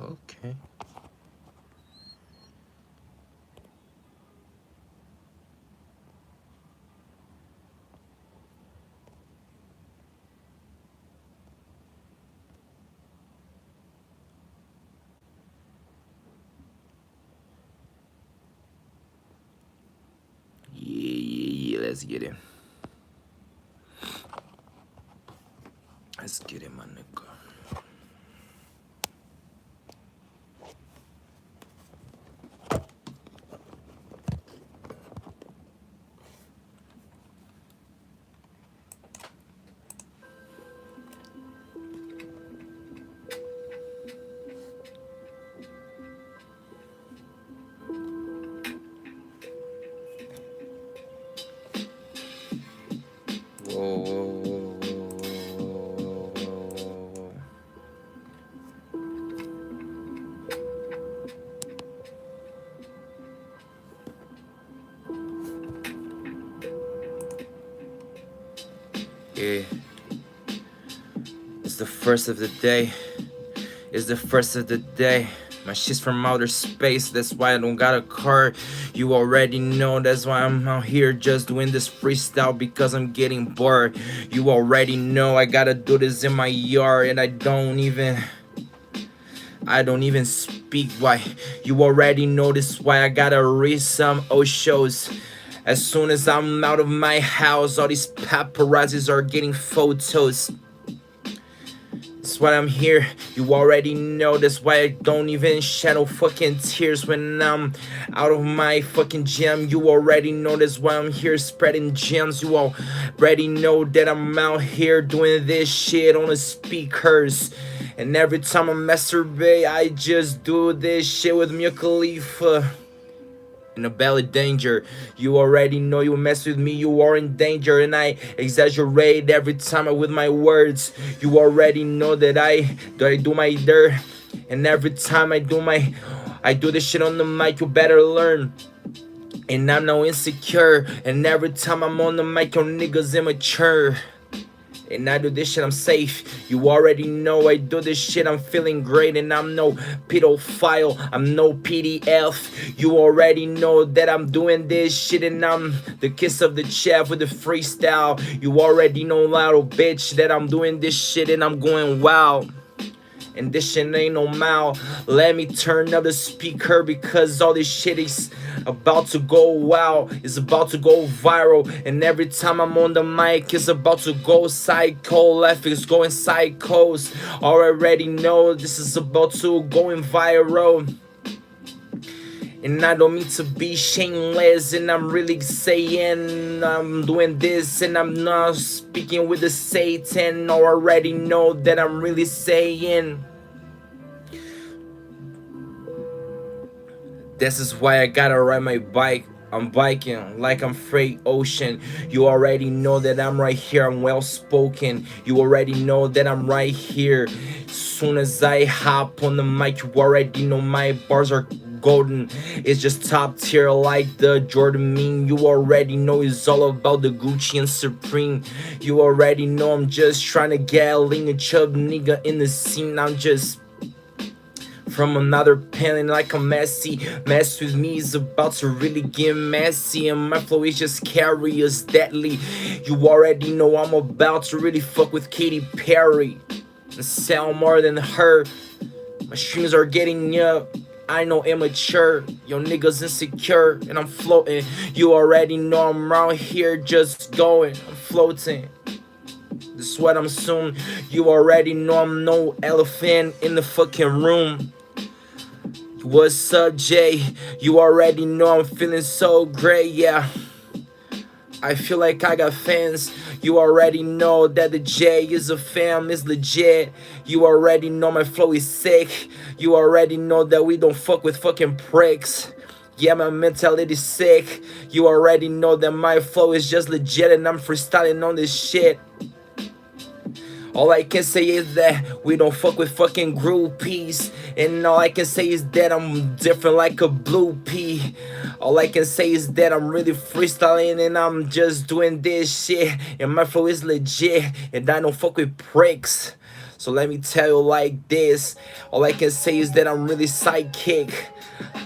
Okay. Yeah. Let's get it. Let's get it, my nigga. Whoa, whoa, whoa, whoa, whoa, whoa, whoa. Yeah, it's the first of the day. It's the first of the day. My shit's from outer space, that's why I don't got a car. You already know, that's why I'm out here just doing this freestyle because I'm getting bored. You already know I gotta do this in my yard and I don't even speak. Why? You already know this why I gotta read some old shows. As soon as I'm out of my house, all these paparazzis are getting photos. That's why I'm here. You already know. That's why I don't even shed no fucking tears when I'm out of my fucking gym. You already know. That's why I'm here spreading gems. You already know that I'm out here doing this shit on the speakers. And every time I masturbate, I just do this shit with Mia Khalifa. In a belly danger, you already know. You mess with me, you are in danger, and I exaggerate every time with my words. You already know that I do my dirt, and every time I do this shit on the mic. You better learn. And I'm no insecure, and every time I'm on the mic, your niggas immature. And I do this shit, I'm safe. You already know I do this shit, I'm feeling great. And I'm no pedophile, I'm no PDF. You already know that I'm doing this shit, and I'm the kiss of the chef with the freestyle. You already know, little bitch, that I'm doing this shit and I'm going wild. And this shit ain't no mouth. Let me turn up the speaker because all this shit is about to go wow. It's about to go viral. And every time I'm on the mic, it's about to go psycho. Life is going psychos. Already know this is about to going viral. And I don't mean to be shameless, and I'm really saying I'm doing this, and I'm not speaking with the Satan. Already know that I'm really saying. This is why I gotta ride my bike. I'm biking like I'm freight ocean. You already know that I'm right here. I'm well spoken. You already know that I'm right here. Soon as I hop on the mic, you already know my bars are golden. It's just top tier like the Jordan meme. You already know it's all about the Gucci and Supreme. You already know I'm just trying to get a lean and chub nigga in the scene. I'm just from another planet like a Messi. Mess with me is about to really get messy, and my flow is just carry us deadly. You already know I'm about to really fuck with Katy Perry and sell more than her. My streams are getting up. I know immature, yo niggas insecure, and I'm floating. You already know I'm around here just going, I'm floating. This is what I'm soon. You already know I'm no elephant in the fucking room. What's up, Jay? You already know I'm feeling so great, yeah. I feel like I got fans. You already know that the J is a fam, is legit. You already know my flow is sick. You already know that we don't fuck with fucking pricks. Yeah, my mentality is sick. You already know that my flow is just legit, and I'm freestyling on this shit. All I can say is that we don't fuck with fucking groupies. And all I can say is that I'm different like a blue pea. All I can say is that I'm really freestyling and I'm just doing this shit. And my flow is legit and I don't fuck with pricks. So let me tell you like this. All I can say is that I'm really sidekick.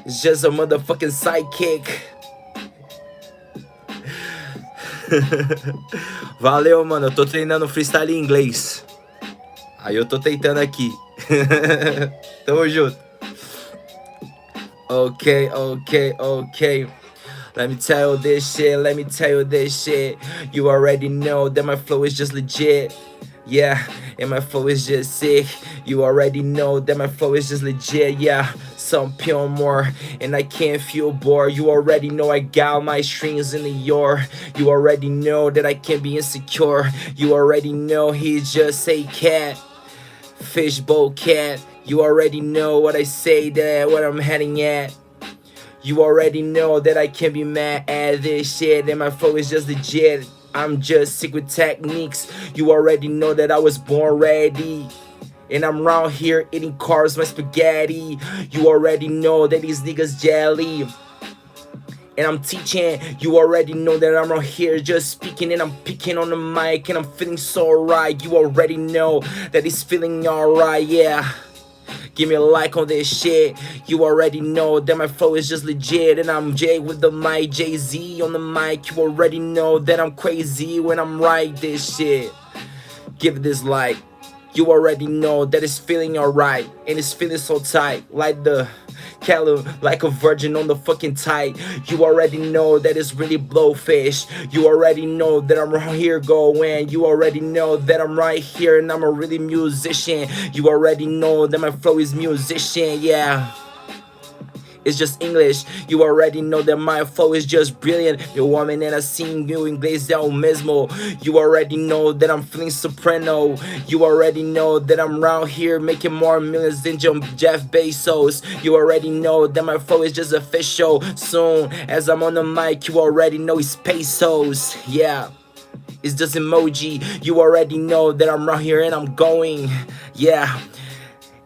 It's just a motherfucking sidekick. Valeu, mano. Eu tô treinando freestyle em inglês. Aí eu tô tentando aqui. Tamo junto. Okay, okay, okay. Let me tell you this shit, let me tell you this shit. You already know that my flow is just legit. Yeah, and my flow is just sick. You already know that my flow is just legit. Yeah, some pure more, and I can't feel bored. You already know I got my strings in the yard. You already know that I can't be insecure. You already know he's just a cat, fishbowl cat. You already know what I say, that what I'm heading at. You already know that I can't be mad at this shit, and my flow is just legit. I'm just sick with techniques. You already know that I was born ready. And I'm round here eating carbs, my spaghetti. You already know that these niggas jelly. And I'm teaching, you already know that I'm out here just speaking, and I'm picking on the mic, and I'm feeling so right. You already know that it's feeling alright, yeah. Give me a like on this shit. You already know that my flow is just legit. And I'm Jay with the mic, Jay-Z on the mic. You already know that I'm crazy when I'm right this shit. Give it this like. You already know that it's feeling alright. And it's feeling so tight. Like the Callum, like a virgin on the fucking tight. You already know that it's really blowfish. You already know that I'm right here going. You already know that I'm right here and I'm a really musician. You already know that my flow is musician, yeah. It's just English. You already know that my flow is just brilliant. Your woman and I sing you inglês é o mesmo. You already know that I'm feeling soprano. You already know that I'm around here making more millions than Jeff Bezos. You already know that my flow is just official. Soon as I'm on the mic, you already know it's pesos. Yeah. It's just emoji. You already know that I'm right here and I'm going. Yeah.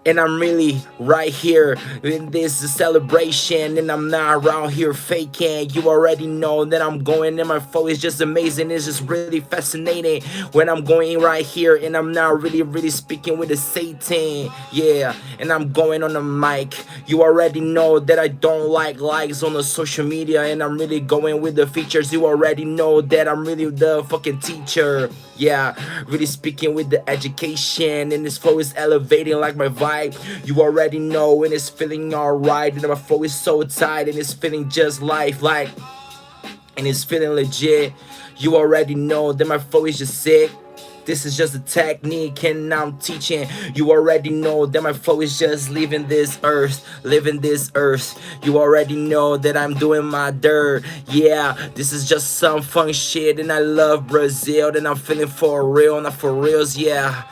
And I'm really right here in this celebration, and I'm not around here faking. You already know that I'm going, and my flow is just amazing. It's just really fascinating when I'm going right here, and I'm not really speaking with the Satan. Yeah, and I'm going on the mic. You already know that I don't like likes on the social media, and I'm really going with the features. You already know that I'm really the fucking teacher. Yeah, really speaking with the education, and this flow is elevating like my vibe. You already know, and it's feeling alright, and my flow is so tight, and it's feeling just life, like, and it's feeling legit. You already know that my flow is just sick. This is just a technique and I'm teaching. You already know that my flow is just living this earth. You already know that I'm doing my dirt. Yeah, this is just some fun shit, and I love Brazil, and I'm feeling for real, not for reals, yeah.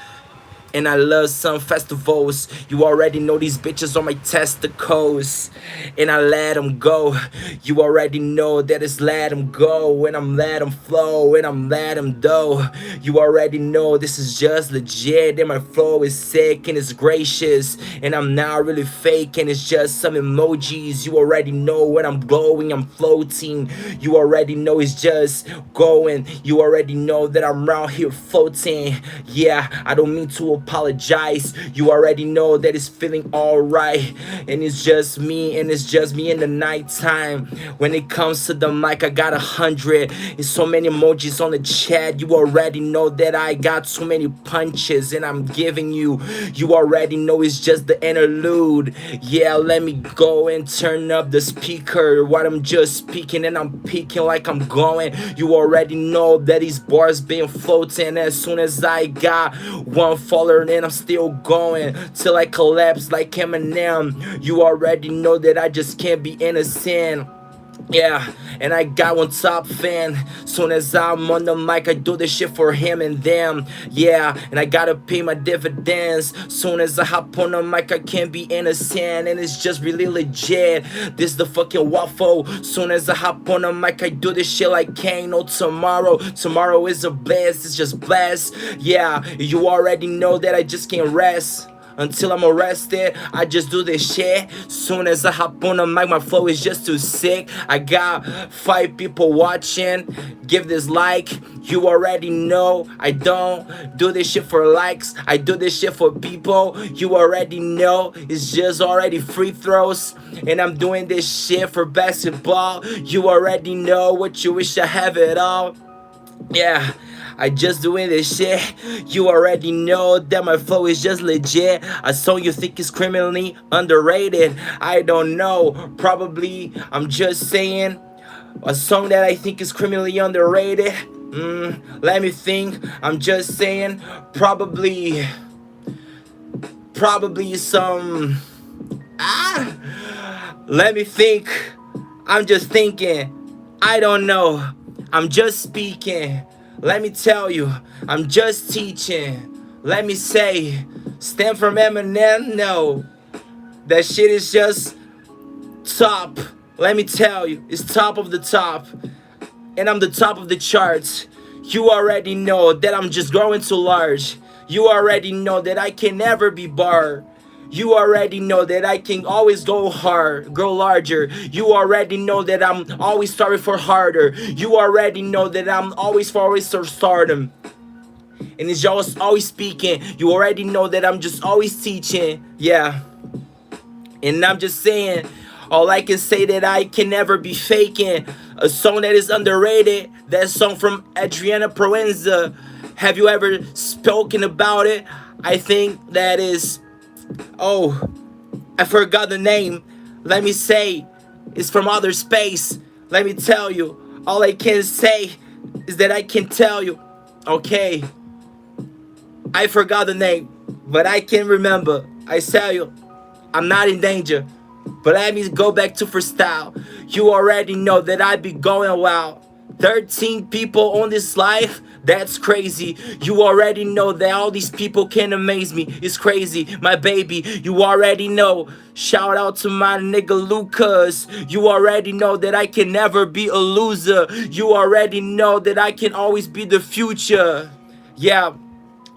And I love some festivals. You already know these bitches on my testicles, and I let them go. You already know that it's let them go, and I'm let them flow, and I'm let them do. You already know this is just legit, and my flow is sick and it's gracious, and I'm not really fake, and it's just some emojis. You already know when I'm glowing, I'm floating. You already know it's just going. You already know that I'm around here floating. Yeah, I don't mean to apologize. You already know that it's feeling alright, and it's just me, and it's just me in the nighttime. When it comes to the mic, I got 100 and so many emojis on the chat. You already know that I got too many punches, and I'm giving you. You already know it's just the interlude. Yeah, let me go and turn up the speaker while I'm just speaking, and I'm peeking like I'm going. You already know that these bars been floating. As soon as I got one follower, and I'm still going till I collapse like Eminem. You already know that I just can't be innocent. Yeah, and I got one top fan. Soon as I'm on the mic, I do this shit for him and them. Yeah, and I gotta pay my dividends. Soon as I hop on the mic, I can't be innocent, and it's just really legit. This the fucking waffle. Soon as I hop on the mic, I do this shit like ain't no tomorrow. Tomorrow is a blast, it's just blessed. Yeah, you already know that I just can't rest. until I'm arrested. I just do this shit. Soon as I hop on the mic, my flow is just too sick. I got 5 people watching. Give this like. You already know I don't do this shit for likes. I do this shit for people. You already know it's just already free throws. And I'm doing this shit for basketball. You already know what you wish I have it all. Yeah, I just doing this shit. You already know that my flow is just legit. A song you think is criminally underrated, I don't know. Probably, I'm just saying. A song that I think is criminally underrated. Let me think. I'm just saying. Probably some. Let me think. I'm just thinking. I don't know. I'm just speaking. Let me tell you, I'm just teaching. Let me say, stand from Eminem. No, that shit is just top. Let me tell you, it's top of the top. And I'm the top of the charts. You already know that I'm just growing too large. You already know that I can never be barred. You already know that I can always go hard, grow larger. You already know that I'm always starving for harder. You already know that I'm always for stardom. And it's always speaking. You already know that I'm just always teaching. Yeah. And I'm just saying, all I can say that I can never be faking. A song that is underrated. That song from Adriana Proenza. Have you ever spoken about it? I think that is... Oh, I forgot the name. Let me say, it's from outer space. Let me tell you, all I can say is that I can tell you. Okay, I forgot the name, but I can remember. I tell you, I'm not in danger. But let me go back to freestyle. You already know that I be going wild. 13 people on this life, that's crazy. You already know that all these people can amaze me. It's crazy, my baby, you already know. Shout out to my nigga Lucas. You already know that I can never be a loser. You already know that I can always be the future. Yeah,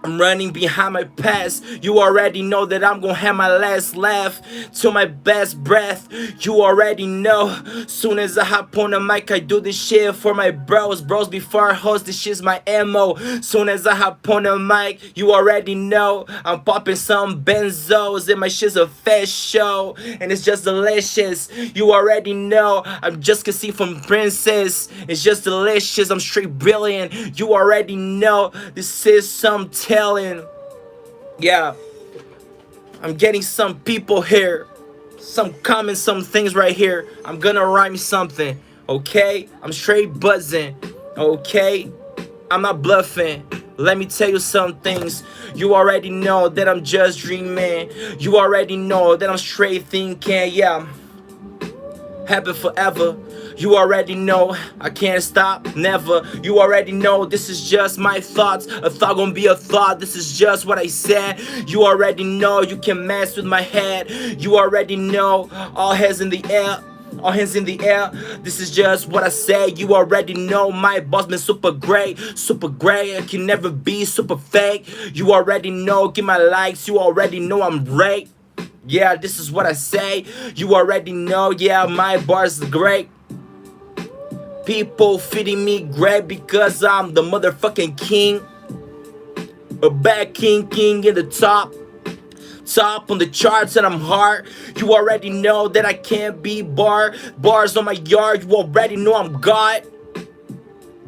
I'm running behind my past. You already know that I'm gonna have my last laugh to my best breath. You already know. Soon as I hop on the mic, I do this shit for my bros. Bros before I host, this shit's my ammo. Soon as I hop on the mic, you already know. I'm popping some benzos and my shit's a fast show. And it's just delicious. You already know. I'm just conceited from Princess. It's just delicious. I'm straight brilliant. You already know. This is some telling. Yeah, I'm getting some people here, some comments, some things right here. I'm gonna rhyme something, okay? I'm straight buzzing, okay? I'm not bluffing. Let me tell you some things. You already know that I'm just dreaming. You already know that I'm straight thinking. Yeah, happy forever. You already know I can't stop, never. You already know this is just my thoughts. A thought gonna be a thought. This is just what I said. You already know you can mess with my head. You already know all hands in the air. All hands in the air. This is just what I say. You already know my boss been super great. Super great. I can never be super fake. You already know. Give my likes. You already know I'm right. Yeah, this is what I say. You already know. Yeah, my bars is great. People feeding me great because I'm the motherfucking king. A bad king in the top on the charts, and I'm hard. You already know that I can't be bars on my yard. You already know I'm God.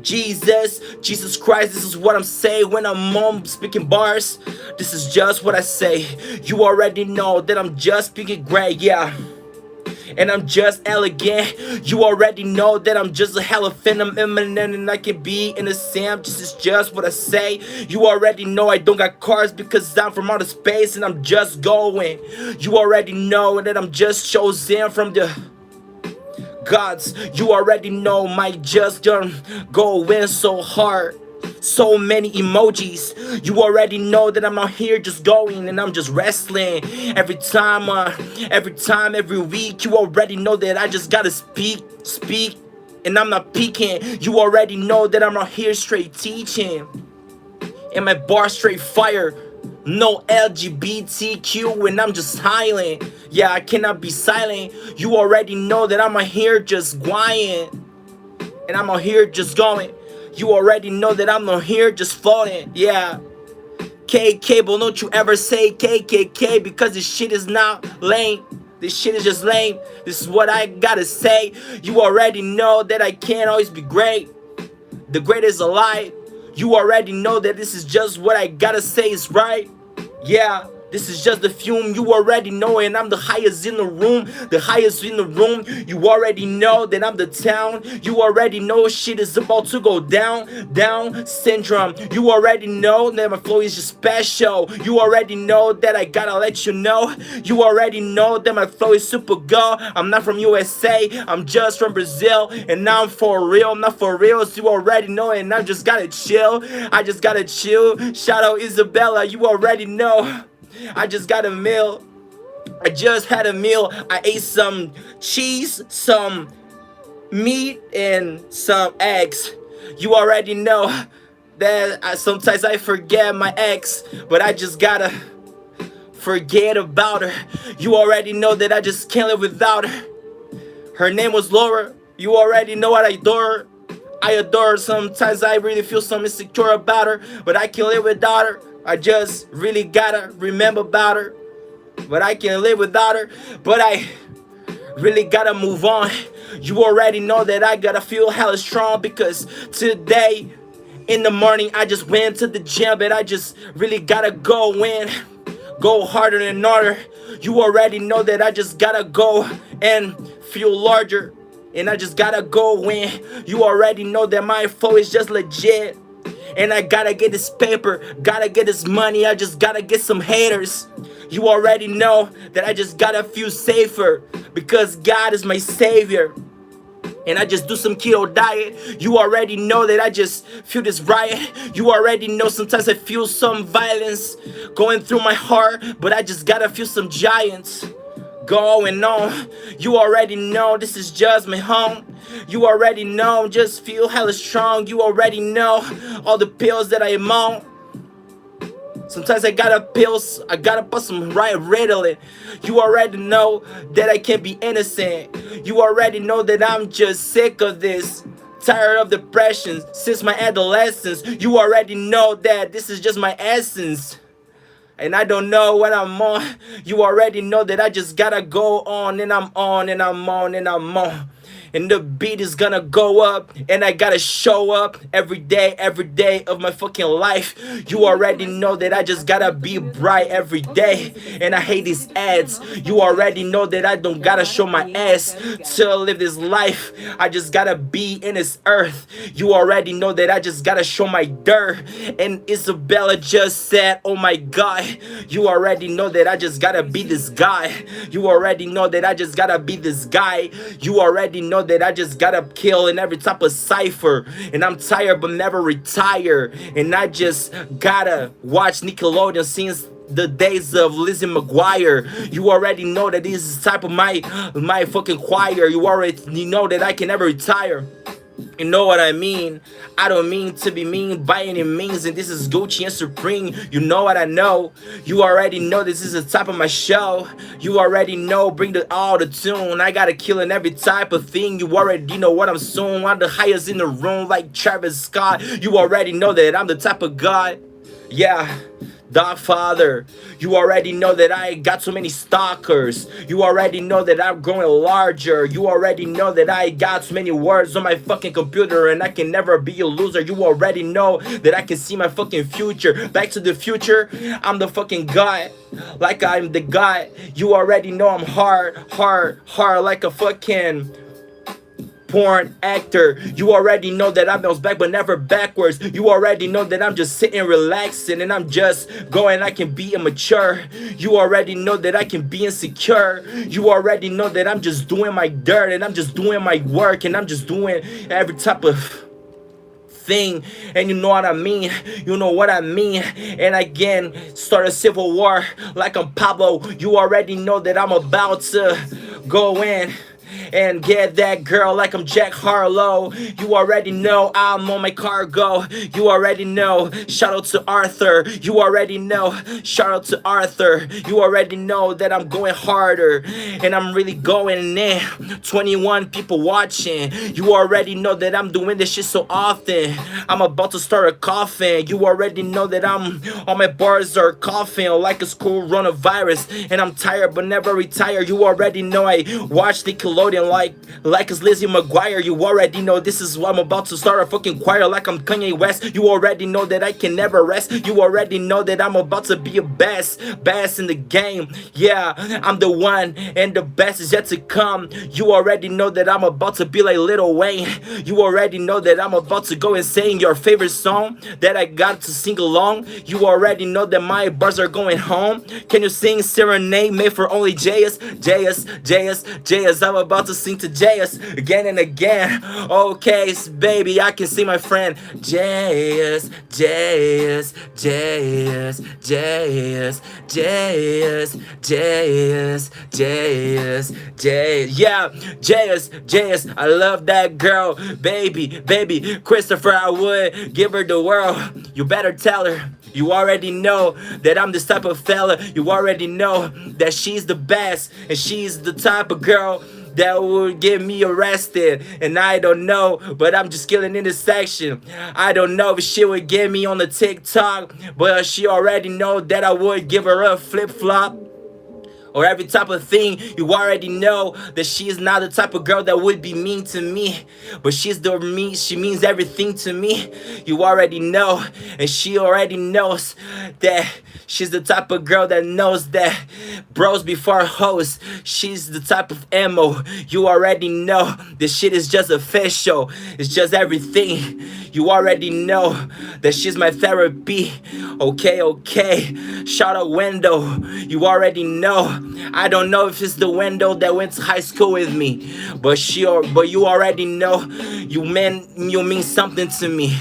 Jesus Christ, this is what I'm saying when I'm on speaking bars. This is just what I say. You already know that I'm just speaking great, yeah. And I'm just elegant. You already know that I'm just a hella phantom imminent, and I can be in the same. This is just what I say. You already know I don't got cars because I'm from outer space and I'm just going. You already know that I'm just chosen from the gods. You already know my just go in so hard. So many emojis. You already know that I'm out here just going and I'm just wrestling. Every time, every week. You already know that I just gotta speak, and I'm not peeking. You already know that I'm out here straight teaching, and my bar straight fire. No LGBTQ, and I'm just silent. Yeah, I cannot be silent. You already know that I'm out here just gwine, and I'm out here just going. You already know that I'm out here just floating. Yeah. KK, but don't you ever say KKK, because this shit is not lame. This shit is just lame. This is what I gotta say. You already know that I can't always be great. The greatest alive. You already know that this is just what I gotta say is right. Yeah, this is just the fume. You already know, and I'm the highest in the room. The highest in the room. You already know that I'm the town. You already know shit is about to go down. Down syndrome. You already know that my flow is just special. You already know that I gotta let you know. You already know that my flow is super go. I'm not from USA. I'm just from Brazil, and now I'm for real. I'm not for real. So you already know, and I just gotta chill. I just gotta chill. Shout out Isabella. You already know. I just got a meal. I just had a meal. I ate some cheese, some meat, and some eggs. You already know that sometimes I forget my ex, but I just gotta forget about her. You already know that I just can't live without her. Her name was Laura. You already know what I adore her. I adore her. Sometimes I really feel some insecure about her, but I can't live without her. I just really gotta remember about her, but I can't live without her. But I really gotta move on. You already know that I gotta feel hella strong, because today in the morning I just went to the gym, but I just really gotta go in, go harder than harder. You already know that I just gotta go and feel larger, and I just gotta go in. You already know that my flow is just legit, and I gotta get this paper, gotta get this money. I just gotta get some haters. You already know that I just gotta feel safer, because God is my savior, and I just do some keto diet. You already know that I just feel this riot. You already know sometimes I feel some violence going through my heart, but I just gotta feel some giants going on. You already know this is just my home. You already know, just feel hella strong. You already know all the pills that I am on. Sometimes I gotta pills, I gotta put some right Ritalin. You already know that I can't be innocent. You already know that I'm just sick of this. Tired of depression since my adolescence. You already know that this is just my essence, and I don't know what I'm on. You already know that I just gotta go on, and I'm on, and I'm on, and I'm on. And the beat is gonna go up, and I gotta show up every day of my fucking life. You already know that I just gotta be bright every day, and I hate these ads. You already know that I don't gotta show my ass to live this life. I just gotta be in this earth. You already know that I just gotta show my dirt. And Isabella just said, oh my god. You already know that I just gotta be this guy. You already know that I just gotta be this guy. You already know that I just gotta kill in every type of cipher. And I'm tired but never retire. And I just gotta watch Nickelodeon since the days of Lizzie McGuire. You already know that this is type of my fucking choir. You already know that I can never retire. You know what I mean? I don't mean to be mean by any means, and this is Gucci and Supreme. You know what I know? You already know this is the top of my show. You already know, bring all the tune. I gotta kill in every type of thing. You already know what I'm soon. I'm the highest in the room like Travis Scott. You already know that I'm the type of God. Yeah. Godfather, you already know that I got so many stalkers. You already know that I'm growing larger. You already know that I got so many words on my fucking computer, and I can never be a loser. You already know that I can see my fucking future. Back to the future, I'm the fucking guy. Like I'm the guy. You already know I'm hard like a fucking porn actor. You already know that I bounce back but never backwards. You already know that I'm just sitting relaxing, and I'm just going, I can be immature. You already know that I can be insecure. You already know that I'm just doing my dirt, and I'm just doing my work, and I'm just doing every type of thing. And you know what I mean? You know what I mean? And again, start a civil war like I'm Pablo. You already know that I'm about to go in and get that girl like I'm Jack Harlow. You already know I'm on my cargo. You already know. Shout out to Arthur. You already know. Shout out to Arthur. You already know that I'm going harder and I'm really going in. 21 people watching. You already know that I'm doing this shit so often. I'm about to start a coffin. You already know that all my bars are coughing like it's coronavirus, and I'm tired but never retire. You already know I watch Nickelodeon like it's Lizzie McGuire. You already know this is why I'm about to start a fucking choir like I'm Kanye West. You already know that I can never rest. You already know that I'm about to be a best in the game. Yeah, I'm the one and the best is yet to come. You already know that I'm about to be like Lil Wayne. You already know that I'm about to go and sing your favorite song that I got to sing along. You already know that my bars are going home. Can you sing Serenade made for only JS? JS, I'm about to sing to JS again and again. Okay, baby, I can see my friend JS. Yeah, JS, I love that girl, baby, Christopher, I would give her the world. You better tell her. You already know that I'm this type of fella. You already know that she's the best, and she's the type of girl that would get me arrested. And I don't know, but I'm just killing in this section. I don't know if she would get me on the TikTok, but she already know that I would give her a flip-flop or every type of thing. You already know that she is not the type of girl that would be mean to me, but she means everything to me. You already know, and she already knows that she's the type of girl that knows that bros before hoes. She's the type of emo. You already know this shit is just official. It's just everything. You already know that she's my therapy. Okay. Shout out Window. You already know. I don't know if it's the Window that went to high school with me, but you already know. You mean something to me.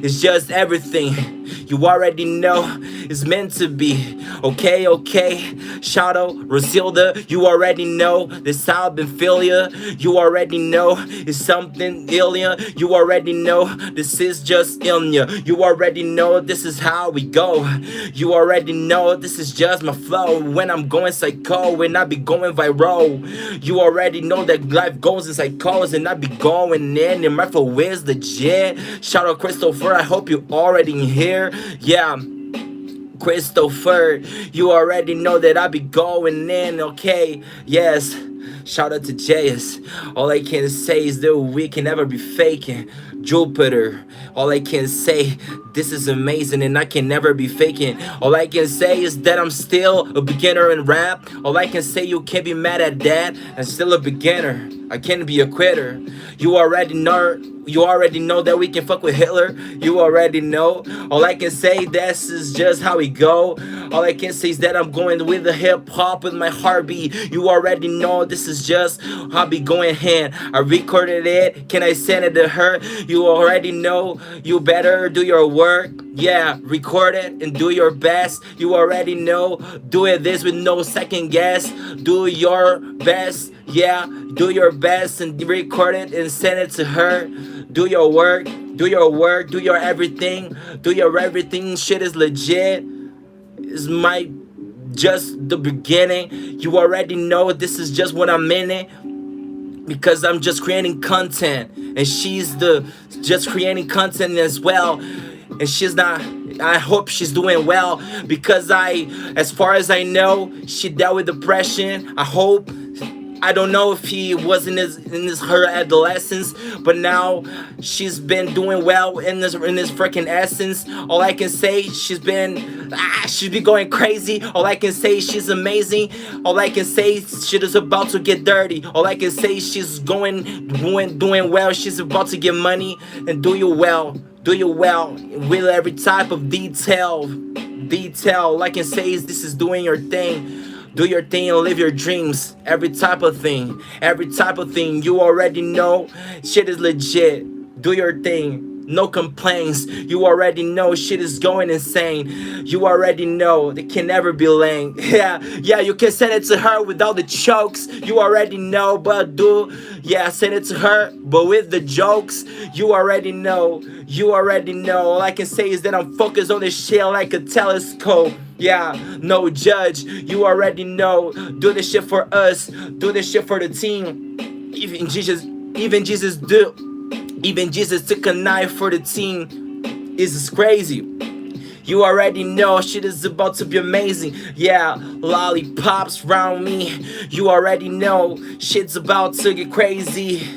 It's just everything. You already know it's meant to be. Okay. Shout out Rosilda. You already know this albinphilia. You already know it's something Ilya. You already know this is just Ilya. You already know this is how we go. You already know this is just my flow. When I'm going psycho, when I be going viral. You already know that life goes in psychos, and I be going in. And my flow is legit. Shout out Christopher. I hope you already here. Yeah, Christopher, you already know that I be going in, okay? Yes, shout out to JS. All I can say is that we can never be faking. Jupiter, all I can say, this is amazing and I can never be faking. All I can say is that I'm still a beginner in rap. All I can say, you can't be mad at that. I'm still a beginner, I can't be a quitter. You already know that we can fuck with Hitler. You already know. All I can say, this is just how we go. All I can say is that I'm going with the hip hop with my heartbeat. You already know this is just how I be going hand. I recorded it. Can I send it to her? You already know. You better do your work. Yeah, record it and do your best. You already know. Do it this with no second guess. Do your best. Yeah, do your best and record it and send it to her. Do your work, do your everything, do your everything. Shit is legit. It's just the beginning. You already know this is just what I'm in it, because I'm just creating content, and she's just creating content as well. And she's not, I hope she's doing well, because as far as I know, she dealt with depression. I don't know if he was in her adolescence, but now she's been doing well in this freaking essence. All I can say, she's been going crazy. All I can say, she's amazing. All I can say, shit is about to get dirty. All I can say, she's doing well. She's about to get money and do you well with every type of detail. All I can say is, this is doing your thing. Do your thing and live your dreams. Every type of thing. You already know shit is legit. Do your thing. no complaints. You already know shit is going insane. You already know they can never be lame. Yeah, you can send it to her with all the chokes. You already know, but do, yeah, send it to her, but with the jokes. You already know, you already know. All I can say is that I'm focused on this shit like a telescope. Yeah, no judge. You already know. Do this shit for us. Do this shit for the team. Even Jesus do. Even Jesus took a knife for the team. This is crazy. You already know shit is about to be amazing. Yeah, lollipops round me. You already know shit's about to get crazy.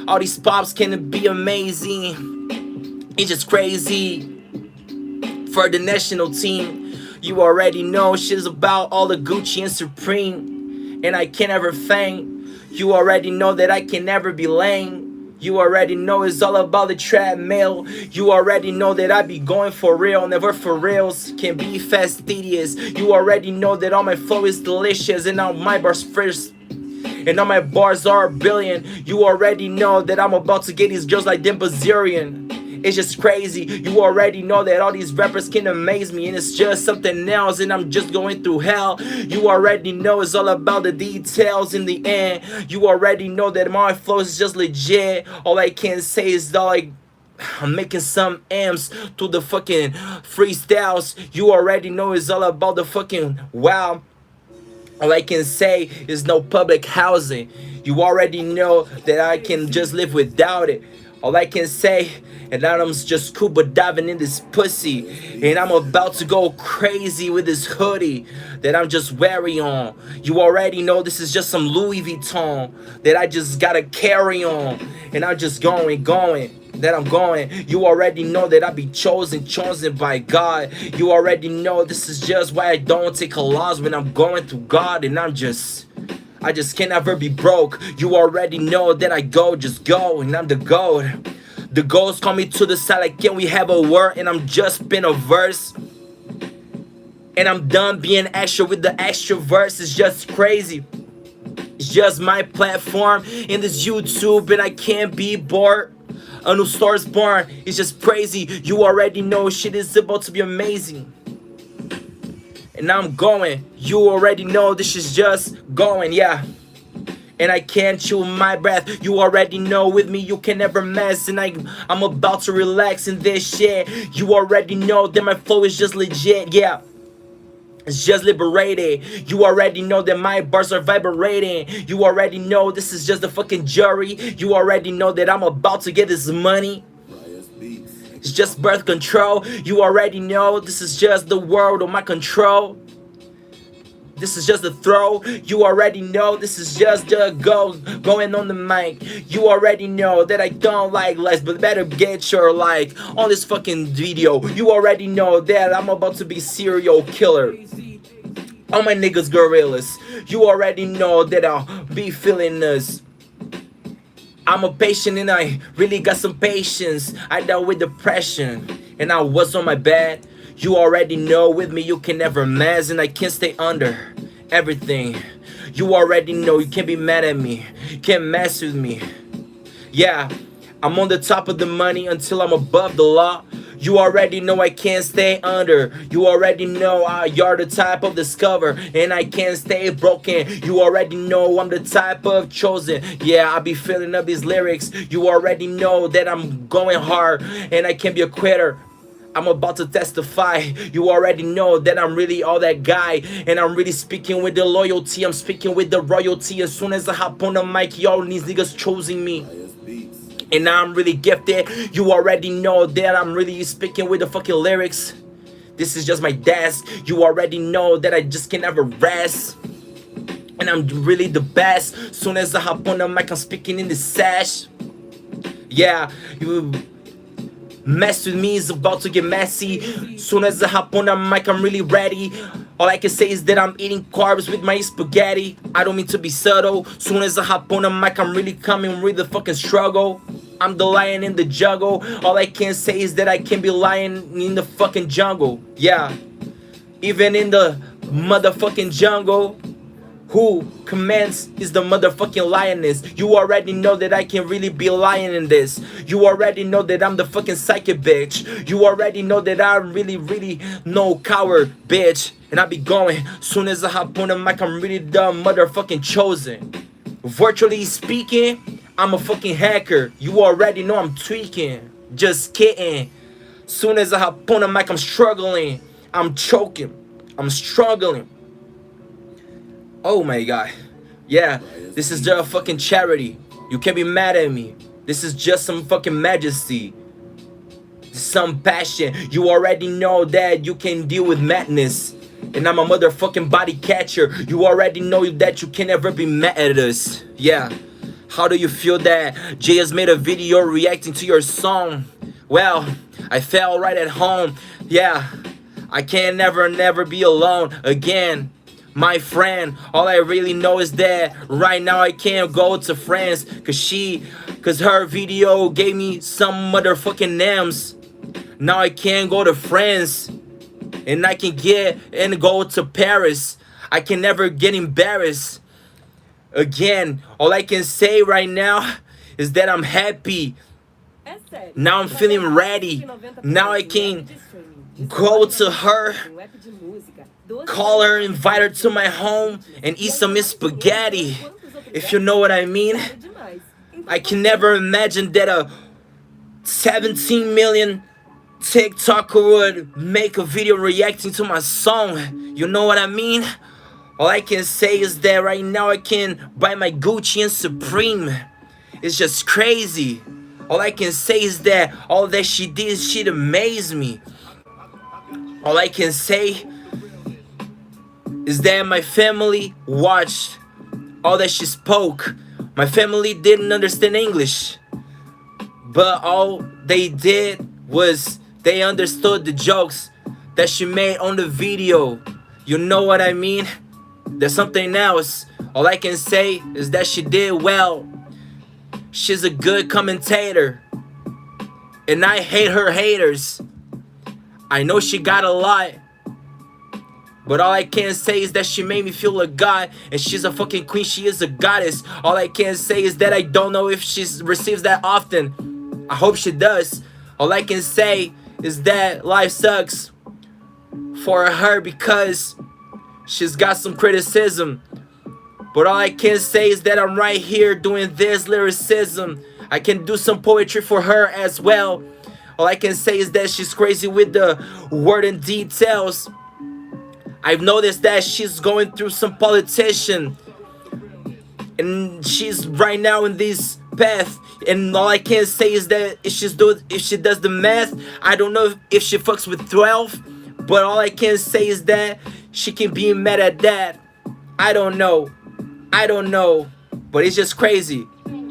All these pops can be amazing. It's just crazy. For the national team, you already know shit's about all the Gucci and Supreme. And I can't ever faint. You already know that I can never be lame. You already know it's all about the treadmill. You already know that I be going for real, never for reals. Can be fastidious. You already know that all my flow is delicious and all my bars first. And all my bars are a billion. You already know that I'm about to get these girls like them Bazillion. It's just crazy. You already know that all these rappers can amaze me, and it's just something else, and I'm just going through hell. You already know it's all about the details in the end. You already know that my flow is just legit. All I can say is that like I'm making some M's to the fucking freestyles. You already know it's all about the fucking wow. All I can say is no public housing. You already know that I can just live without it. All I can say, and now I'm just scuba diving in this pussy, and I'm about to go crazy with this hoodie that I'm just wearing on. You already know this is just some Louis Vuitton that I just gotta carry on, and I'm just going. That I'm going. You already know that I be chosen by God. You already know this is just why I don't take a loss when I'm going through God, and I just can never be broke. You already know that I just go, and I'm the GOAT. The ghosts call me to the side like, can we have a word? And I'm just spin a verse. And I'm done being extra with the extra verse. It's just crazy. It's just my platform in this YouTube, and I can't be bored. A new star's born. It's just crazy. You already know shit is about to be amazing. And I'm going. You already know this is just going, yeah. And I can't chew my breath. You already know with me you can never mess. And I'm about to relax in this shit. You already know that my flow is just legit, yeah. It's just liberated. You already know that my bars are vibrating. You already know this is just the fucking jury. You already know that I'm about to get this money. It's just birth control. You already know this is just the world of my control. This is just a throw. You already know this is just a going on the mic. You already know that I don't like lies, but better get your like on this fucking video. You already know that I'm about to be serial killer. All my niggas gorillas. You already know that I'll be feeling this. I'm a patient and I really got some patience. I dealt with depression and I was on my bed. You already know with me you can never mess, and I can't stay under everything. You already know you can't be mad at me. You can't mess with me. Yeah, I'm on the top of the money until I'm above the law. You already know I can't stay under. You already know you're the type of discover, and I can't stay broken. You already know I'm the type of chosen. Yeah, I be filling up these lyrics. You already know that I'm going hard, and I can't be a quitter. I'm about to testify. You already know that I'm really all that guy, and I'm really speaking with the loyalty. I'm speaking with the royalty. As soon as I hop on the mic, y'all these niggas choosing me. And now I'm really gifted. You already know that I'm really speaking with the fucking lyrics. This is just my desk. You already know that I just can never rest. And I'm really the best. Soon as I hop on the mic, I'm speaking in the sash. Yeah, you mess with me is about to get messy. Soon as I hop on the mic, I'm really ready. All I can say is that I'm eating carbs with my spaghetti. I don't mean to be subtle. Soon as I hop on the mic, I'm really coming with the fucking struggle. I'm the lion in the jungle. All I can say is that I can be lying in the fucking jungle. Yeah, even in the motherfucking jungle. Who commands is the motherfucking lioness. You already know that I can really be a lion in this. You already know that I'm the fucking psychic bitch. You already know that I'm really, really no coward bitch. And I be going, soon as I hop on the mic, I'm really the motherfucking chosen. Virtually speaking, I'm a fucking hacker. You already know I'm tweaking. Just kidding. Soon as I hop on the mic, I'm struggling. I'm choking. I'm struggling. Oh my god. Yeah, this is just a fucking charity. You can't be mad at me. This is just some fucking majesty. Some passion. You already know that you can deal with madness. And I'm a motherfucking body catcher. You already know that you can never be mad at us. Yeah. How do you feel that Jay has made a video reacting to your song? Well, I felt right at home. Yeah. I can never be alone again. My friend, all I really know is that right now I can't go to France cause her video gave me some motherfucking names. Now I can't go to France and I can get and go to Paris. I can never get embarrassed again. All I can say right now is that I'm happy. Now I'm feeling ready. Now I can go to her, call her, invite her to my home, and eat some spaghetti. If you know what I mean. I can never imagine that a 17 million TikToker would make a video reacting to my song. You know what I mean? All I can say is that right now I can buy my Gucci and Supreme. It's just crazy. All I can say is that all that she did, she'd amaze me. All I can say is that my family watched all that she spoke. My family didn't understand English, but all they did was they understood the jokes that she made on the video. You know what I mean? There's something else. All I can say is that she did well. She's a good commentator, and I hate her haters. I know she got a lot, but all I can say is that she made me feel a god, and she's a fucking queen, she is a goddess. All I can say is that I don't know if she receives that often. I hope she does. All I can say is that life sucks for her because she's got some criticism. But all I can say is that I'm right here doing this lyricism. I can do some poetry for her as well. All I can say is that she's crazy with the word and details. I've noticed that she's going through some politician, and she's right now in this path. And all I can say is that if she does the math, I don't know if she fucks with 12. But all I can say is that she can be mad at that. I don't know. But it's just crazy.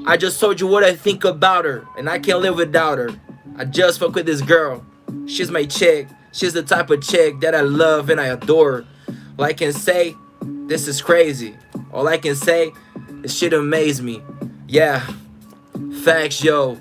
I just told you what I think about her, and I can't live without her. I just fuck with this girl. She's my chick. She's the type of chick that I love and I adore. All I can say, this is crazy. All I can say, this shit amaze me. Yeah. Facts, yo.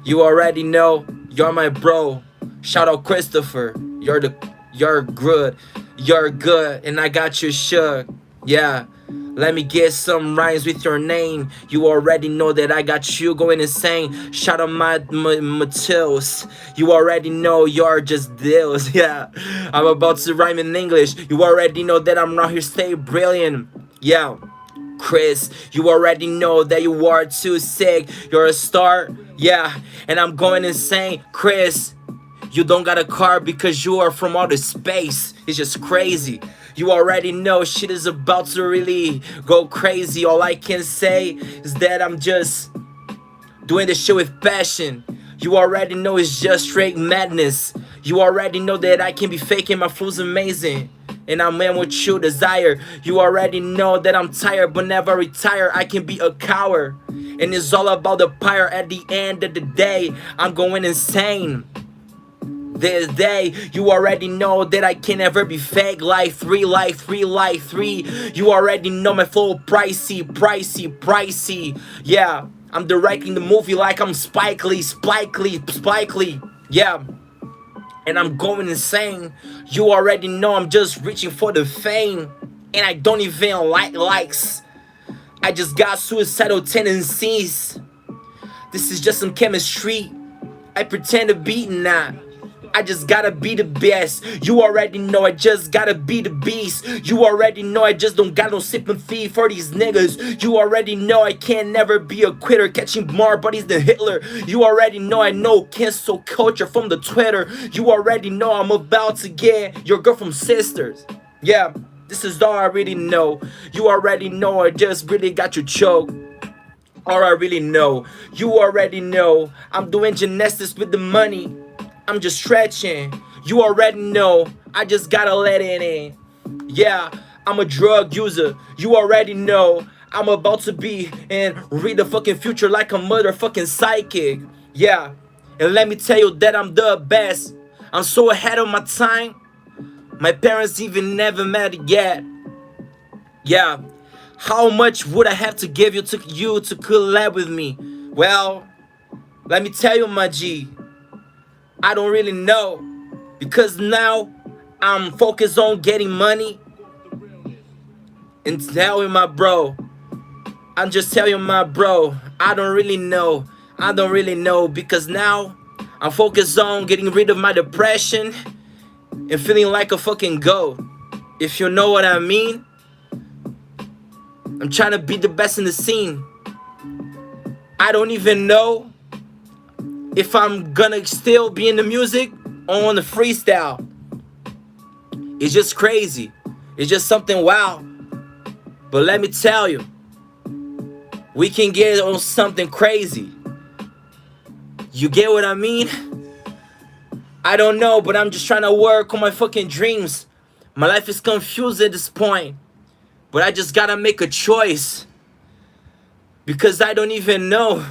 You already know. You're my bro. Shout out Christopher. You're good. You're good. And I got you shook. Yeah. Let me get some rhymes with your name. You already know that I got you going insane. Shout out my Matills. You already know you're just deals. Yeah, I'm about to rhyme in English. You already know that I'm out here stay brilliant. Yeah, Chris, you already know that you are too sick. You're a star. Yeah, and I'm going insane. Chris, you don't got a car because you are from outer space. It's just crazy. You already know shit is about to really go crazy. All I can say is that I'm just doing this shit with passion. You already know it's just straight madness. You already know that I can be faking, my flow's amazing. And I'm in with you desire. You already know that I'm tired but never retire. I can be a coward, and it's all about the pyre. At the end of the day, I'm going insane. This day, you already know that I can never be fake. Life 3, life 3, life 3. You already know my flow pricey. Yeah, I'm directing the movie like I'm Spike Lee. Yeah, and I'm going insane. You already know I'm just reaching for the fame. And I don't even like likes. I just got suicidal tendencies. This is just some chemistry. I pretend to be not. I just gotta be the best. You already know I just gotta be the beast. You already know I just don't got no sympathy for these niggas. You already know I can't never be a quitter, catching more buddies than Hitler. You already know I know cancel culture from the Twitter. You already know I'm about to get your girl from Sisters. Yeah, this is all I really know. You already know I just really got you choked. All I really know, you already know I'm doing gymnastics with the money. I'm just stretching. You already know I just gotta let it in. Yeah, I'm a drug user. You already know I'm about to be and read the fucking future like a motherfucking psychic. Yeah, and let me tell you that I'm the best. I'm so ahead of my time. My parents even never met yet. Yeah, how much would I have to give you to collab with me? Well, let me tell you, my G, I don't really know, because now I'm focused on getting money and telling my bro. I'm just telling my bro, I don't really know. I don't really know, because now I'm focused on getting rid of my depression and feeling like a fucking goat. If you know what I mean. I'm trying to be the best in the scene. I don't even know if I'm gonna still be in the music or on the freestyle. It's just crazy. It's just something wow. But let me tell you, we can get on something crazy. You get what I mean? I don't know, but I'm just trying to work on my fucking dreams. My life is confused at this point. But I just gotta make a choice, because I don't even know.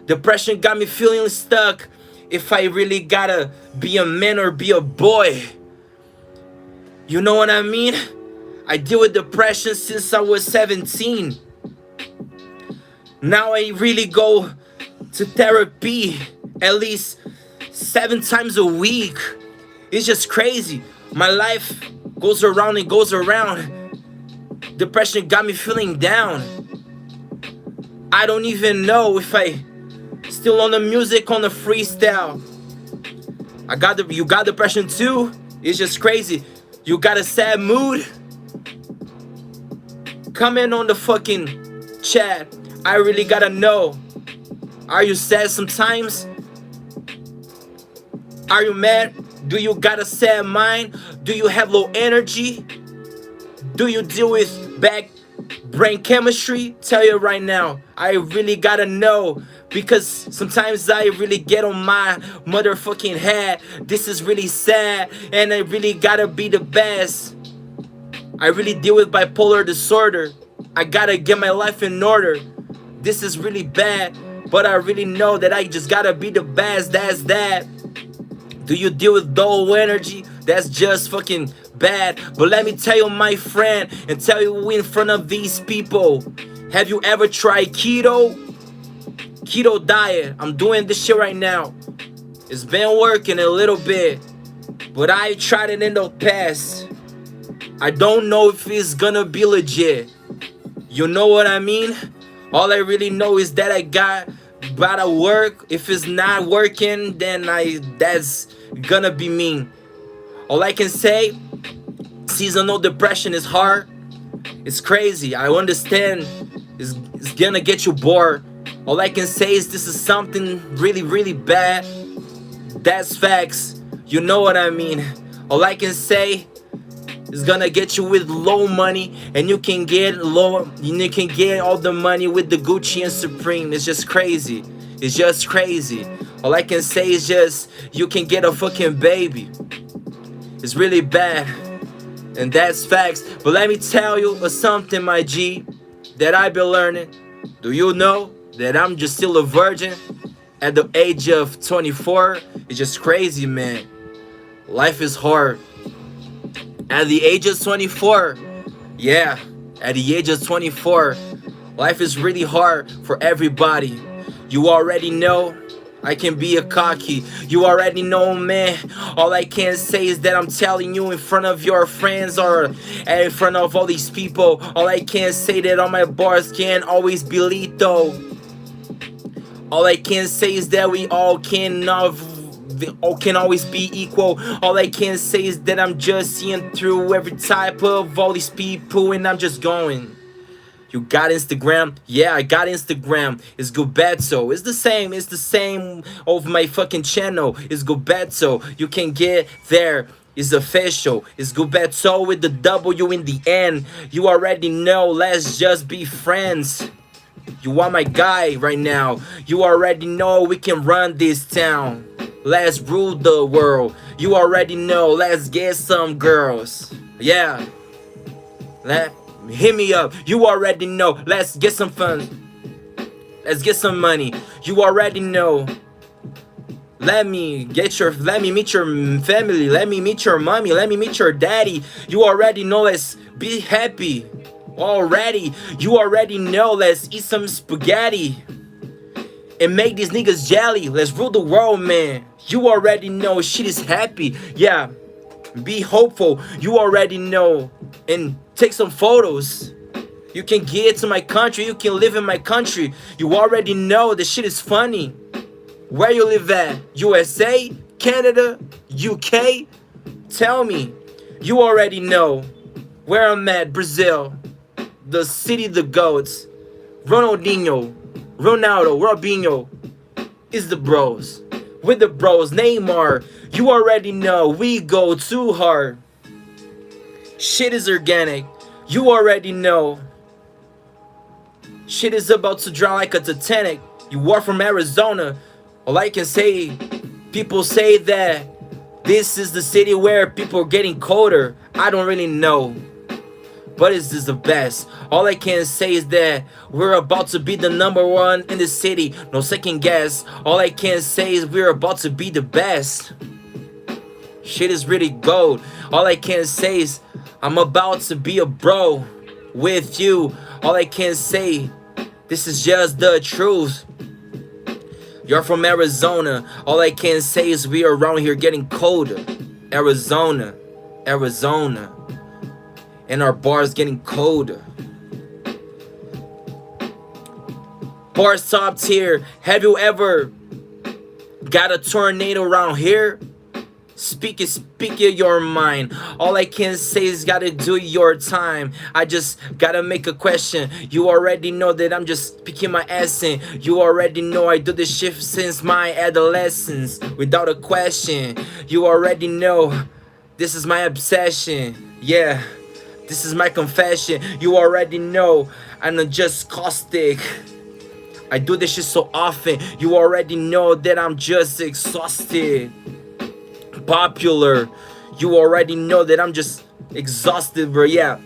Depression got me feeling stuck. If I really gotta be a man or be a boy. You know what I mean? I deal with depression since I was 17. Now I really go to therapy at least 7 times a week. It's just crazy. My life goes around and goes around. Depression got me feeling down. I don't even know if I still on the music, on the freestyle. You got depression too? It's just crazy. You got a sad mood? Comment on the fucking chat. I really gotta know. Are you sad sometimes? Are you mad? Do you got a sad mind? Do you have low energy? Do you deal with bad brain chemistry? Tell you right now, I really gotta know, because sometimes I really get on my motherfucking head. This is really sad, and I really gotta be the best. I really deal with bipolar disorder. I gotta get my life in order. This is really bad, but I really know that I just gotta be the best. That's that. Do you deal with dull energy? That's just fucking bad. But let me tell you, my friend, and tell you in front of these people, have you ever tried keto? Keto diet. I'm doing this shit right now. It's been working a little bit, but I tried it in the past. I don't know if it's gonna be legit. You know what I mean? All I really know is that I gotta work. If it's not working, then that's gonna be mean. All I can say, seasonal depression is hard. It's crazy. I understand. It's gonna get you bored. All I can say is this is something really, really bad. That's facts. You know what I mean? All I can say is gonna get you with low money, and you can get all the money with the Gucci and Supreme. It's just crazy. It's just crazy. All I can say is just you can get a fucking baby. It's really bad, and that's facts. But let me tell you something, my G, that I've been learning. Do you know that I'm just still a virgin at the age of 24? It's just crazy, man. Life is hard. At the age of 24, yeah, at the age of 24, life is really hard for everybody. You already know I can be a cocky. You already know, man. All I can say is that I'm telling you in front of your friends or in front of all these people. All I can say that all my bars can always be lethal. All I can say is that we all can always be equal. All I can say is that I'm just seeing through every type of all these people and I'm just going. You got Instagram? Yeah, I got Instagram. It's Gobetto. It's the same of my fucking channel. It's Gobetto. You can get there. It's official. It's Gobetto with the W in the end. You already know. Let's just be friends. You are my guy right now. You already know we can run this town. Let's rule the world. You already know. Let's get some girls. Yeah. Let hit me up. You already know. Let's get some fun. Let's get some money. You already know. Let me meet your family. Let me meet your mommy. Let me meet your daddy. You already know. Let's be happy. Already. You already know. Let's eat some spaghetti and make these niggas jelly. Let's rule the world, man. You already know. Shit is happy. Yeah. Be hopeful. You already know. And take some photos. You can get to my country. You can live in my country. You already know the shit is funny. Where you live at? USA? Canada? UK? Tell me. You already know. Where I'm at? Brazil. The city of the goats. Ronaldinho. Ronaldo. Robinho. Is the bros. With the bros. Neymar. You already know. We go too hard. Shit is organic. You already know. Shit is about to drown like a Titanic. You are from Arizona. All I can say, people say that this is the city where people are getting colder. I don't really know. But this is the best. All I can say is that we're about to be the number one in the city. No second guess. All I can say is we're about to be the best. Shit is really gold. All I can say is I'm about to be a bro with you. All I can say, this is just the truth. You're from Arizona. All I can say is we are around here getting colder. Arizona. Arizona. And our bars getting colder. Bars top tier. Have you ever got a tornado around here? Speak your mind. All I can say is gotta do your time. I just gotta make a question. You already know that I'm just speaking my essence. You already know I do this shit since my adolescence. Without a question. You already know this is my obsession. Yeah, this is my confession. You already know I'm not just caustic. I do this shit so often. You already know that I'm just exhausted. Popular. You already know that I'm just exhausted, bro. Yeah.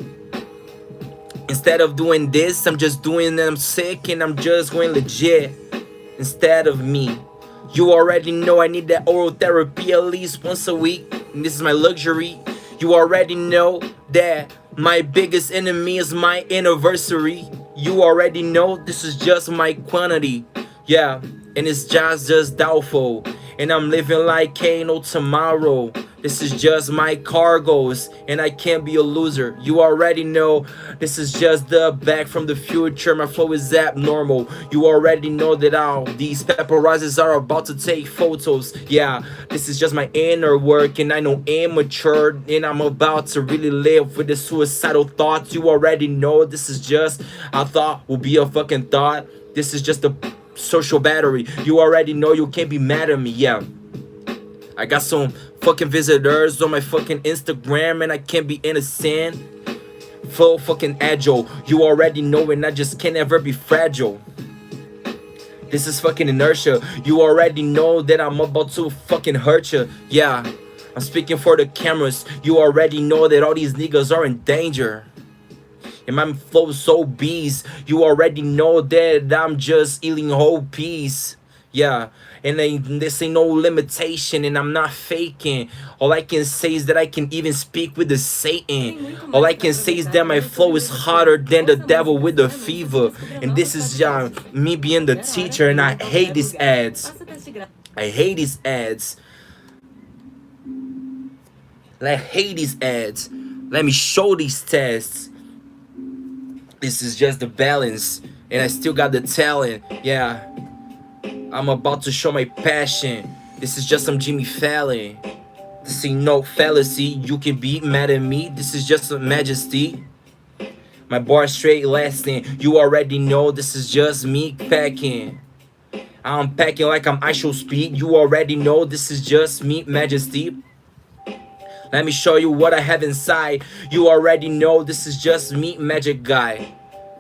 Instead of doing this, I'm just doing that I'm sick and I'm just going legit. Instead of me. You already know I need that oral therapy at least once a week. And this is my luxury. You already know that my biggest enemy is my anniversary. You already know this is just my quantity. Yeah. And it's just doubtful. And I'm living like ain't no tomorrow. This is just my cargoes. And I can't be a loser. You already know. This is just the back from the future. My flow is abnormal. You already know that all these paparazzis are about to take photos. Yeah, this is just my inner work. And I know I'm mature. And I'm about to really live with the suicidal thoughts. You already know this is just I thought will be a fucking thought. This is just a social battery. You already know you can't be mad at me. Yeah, I got some fucking visitors on my fucking Instagram and I can't be innocent. Full fucking agile. You already know and I just can't ever be fragile. This is fucking inertia. You already know that I'm about to fucking hurt you. Yeah, I'm speaking for the cameras. You already know that all these niggas are in danger. And my flow is so beast. You already know that I'm just eating whole peas. Yeah, and this ain't no limitation, and I'm not faking. All I can say is that I can even speak with the Satan. All I can say is that my flow is hotter than the devil with the fever. And this is me being the teacher, and I hate these ads. I hate these ads. I hate these ads. Let me show these tests. This is just the balance, and I still got the talent. Yeah, I'm about to show my passion. This is just some Jimmy Fallon. This ain't no fallacy. You can be mad at me. This is just a majesty. My bar straight lasting. You already know this is just me packing. I'm packing like I'm ISO speed. You already know this is just me majesty. Let me show you what I have inside. You already know this is just me, magic guy.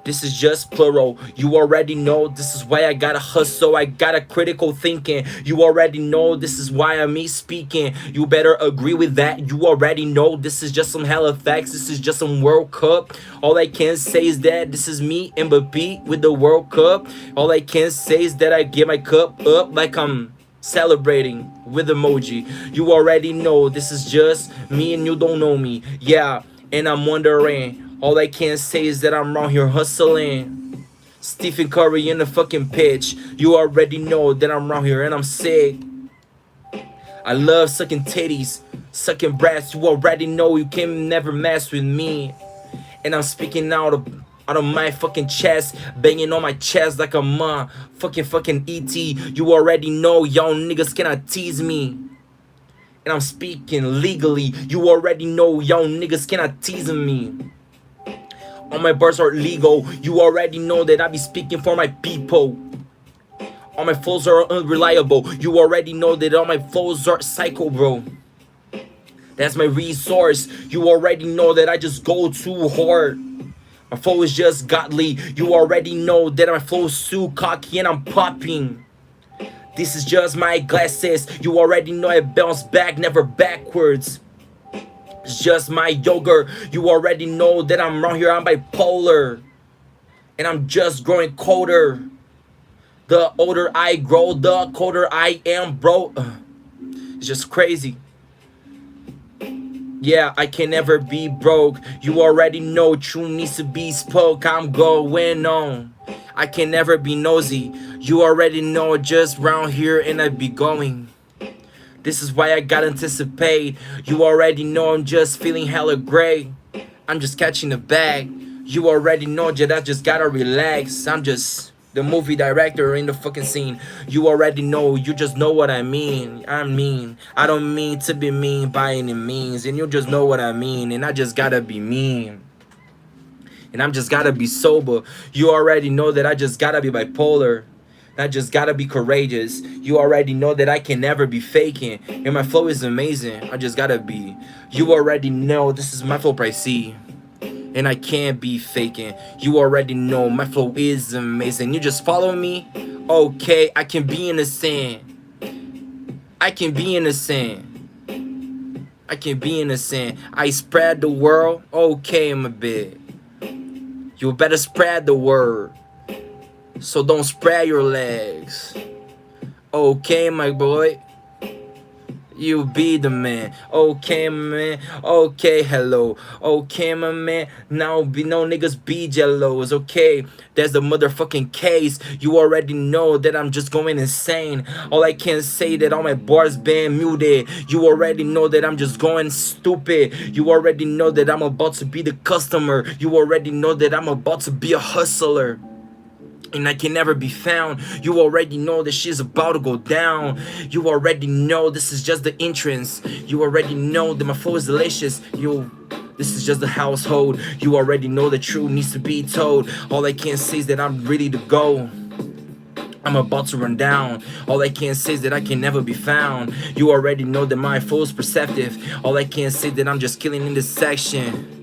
This is just plural. You already know this is why I gotta hustle. I got a critical thinking. You already know this is why I'm me speaking. You better agree with that. You already know this is just some hella facts. This is just some World Cup. All I can say is that this is me, Mbappé, with the World Cup. All I can say is that I get my cup up like I'm celebrating with emoji. You already know this is just me and you don't know me. Yeah, and I'm wondering. All I can say is that I'm around here hustling. Stephen Curry in the fucking pitch. You already know that I'm around here and I'm sick. I love sucking titties, sucking breasts. You already know you can never mess with me. And I'm speaking out of my fucking chest, banging on my chest like a fucking ET. You already know y'all niggas cannot tease me. And I'm speaking legally. You already know y'all niggas cannot tease me. All my bars are legal. You already know that I be speaking for my people. All my flows are unreliable. You already know that all my flows are psycho, bro. That's my resource. You already know that I just go too hard. My flow is just godly. You already know that my flow is too cocky and I'm popping. This is just my glasses. You already know I bounce back, never backwards. It's just my yogurt. You already know that I'm around here, I'm bipolar. And I'm just growing colder. The older I grow, the colder I am, bro. It's just crazy. Yeah, I can never be broke. You already know true needs to be spoke. I'm going on. I can never be nosy. You already know just round here and I be going. This is why I gotta anticipate. You already know I'm just feeling hella great. I'm just catching the bag. You already know that I just gotta relax. I'm just the movie director in the fucking scene. You already know, you just know what I mean. I don't mean to be mean by any means. And you just know what I mean. And I just gotta be mean. And I'm just gotta be sober. You already know that I just gotta be bipolar. I just gotta be courageous. You already know that I can never be faking. And my flow is amazing. I just gotta be. You already know this is my flow pricey. And I can't be faking. You already know my flow is amazing. You just follow me? Okay, I can be innocent. I can be innocent. I can be innocent. I spread the word. Okay, I'm a bit. You better spread the word. So don't spread your legs. Okay, my boy. You be the man. Okay, my man. Okay, hello. Okay, my man. Now be no niggas be jealous. Okay, that's the motherfucking case. You already know that I'm just going insane. All I can say that all my bars been muted. You already know that I'm just going stupid. You already know that I'm about to be the customer. You already know that I'm about to be a hustler. And I can never be found. You already know that shit's about to go down. You already know this is just the entrance. You already know that my flow is delicious. This is just the household. You already know the truth needs to be told. All I can say is that I'm ready to go. I'm about to run down. All I can say is that I can never be found. You already know that my flow is perceptive. All I can say is that I'm just killing in this section.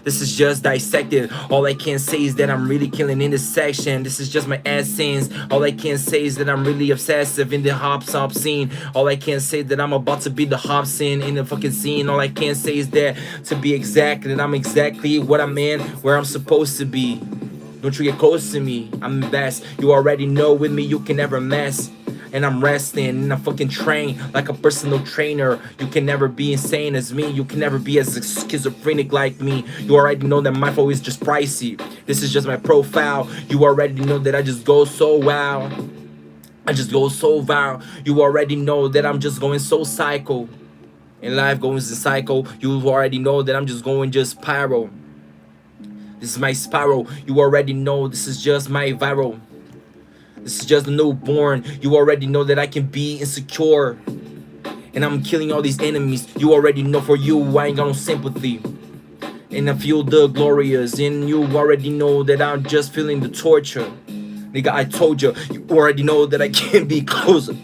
This is just dissected. All I can say is that I'm really killing in this section. This is just my essence. All I can say is that I'm really obsessive in the hop scene. All I can say is that I'm about to be the Hobson in the fucking scene. All I can say is that to be exact, that I'm exactly what I'm in, where I'm supposed to be. Don't you get close to me, I'm the best. You already know with me you can never mess. And I'm resting in a fucking train like a personal trainer. You can never be insane as me. You can never be as schizophrenic like me. You already know that my flow is just pricey. This is just my profile. You already know that I just go so wow. I just go so viral. You already know that I'm just going so psycho. And life goes in cycle. You already know that I'm just going just pyro. This is my spiral. You already know this is just my viral. This is just a newborn. You already know that I can be insecure. And I'm killing all these enemies. You already know for you I ain't got no sympathy. And I feel the glorious. And you already know that I'm just feeling the torture. Nigga, I told you. You already know that I can't be closer.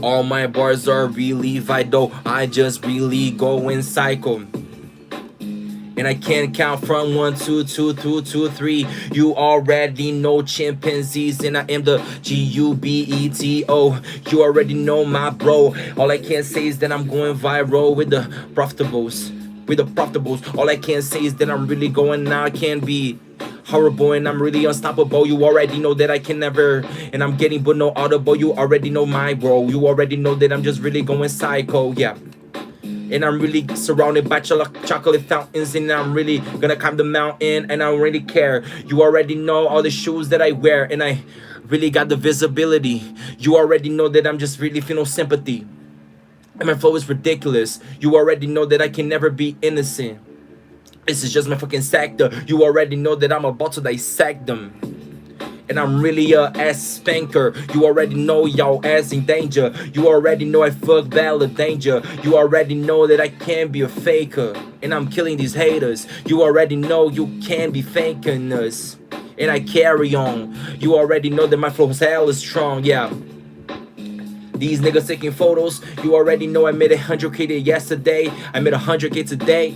All my bars are really vital. I just really go in cycle. And I can't count from 1, 2, 2, 2, 2, 3. You already know chimpanzees, and I am the GUBETO. You already know my bro. All I can say is that I'm going viral with the profitables. All I can say is that I'm really going now. I can be horrible and I'm really unstoppable. You already know that I can never, and I'm getting but no audible. You already know my bro. You already know that I'm just really going psycho. Yeah. And I'm really surrounded by chocolate fountains. And I'm really gonna climb the mountain. And I don't really care. You already know all the shoes that I wear. And I really got the visibility. You already know that I'm just really feeling sympathy. And my flow is ridiculous. You already know that I can never be innocent. This is just my fucking sector. You already know that I'm about to dissect them. And I'm really a ass spanker. You already know y'all ass in danger. You already know I fuck valid danger. You already know that I can't be a faker. And I'm killing these haters. You already know you can't be faking us. And I carry on. You already know that my flow is hella strong, yeah. These niggas taking photos. You already know I made 100K yesterday. I made 100K today.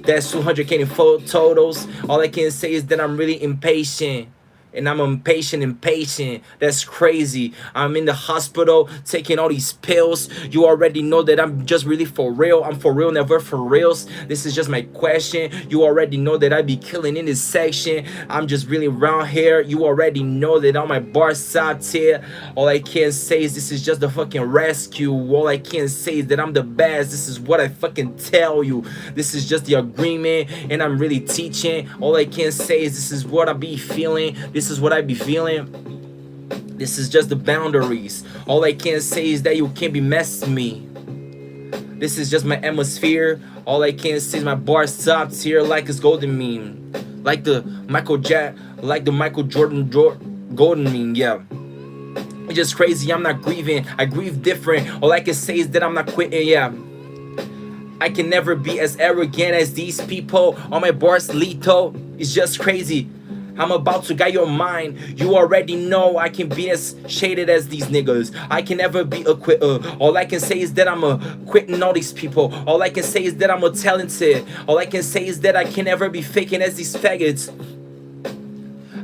That's 200K in photos. All I can say is that I'm really impatient. And I'm impatient. That's crazy. I'm in the hospital taking all these pills. You already know that I'm just really for real. I'm for real, never for reals. This is just my question. You already know that I be killing in this section. I'm just really around here. You already know that all my bars out here. All I can say is this is just the fucking rescue. All I can say is that I'm the best. This is what I fucking tell you. This is just the agreement. And I'm really teaching. All I can say is this is what I be feeling. This is what I be feeling. This is just the boundaries. All I can say is that you can't be messing me. This is just my atmosphere. All I can say is my bar stops here like it's golden meme. Like the Michael Jordan golden meme, yeah. It's just crazy, I'm not grieving. I grieve different. All I can say is that I'm not quitting, yeah. I can never be as arrogant as these people. All my bars lethal. It's just crazy. I'm about to guide your mind. You already know I can be as shaded as these niggas. I can never be a quitter. All I can say is that I'm a quitting all these people. All I can say is that I'm a talented. All I can say is that I can never be faking as these faggots.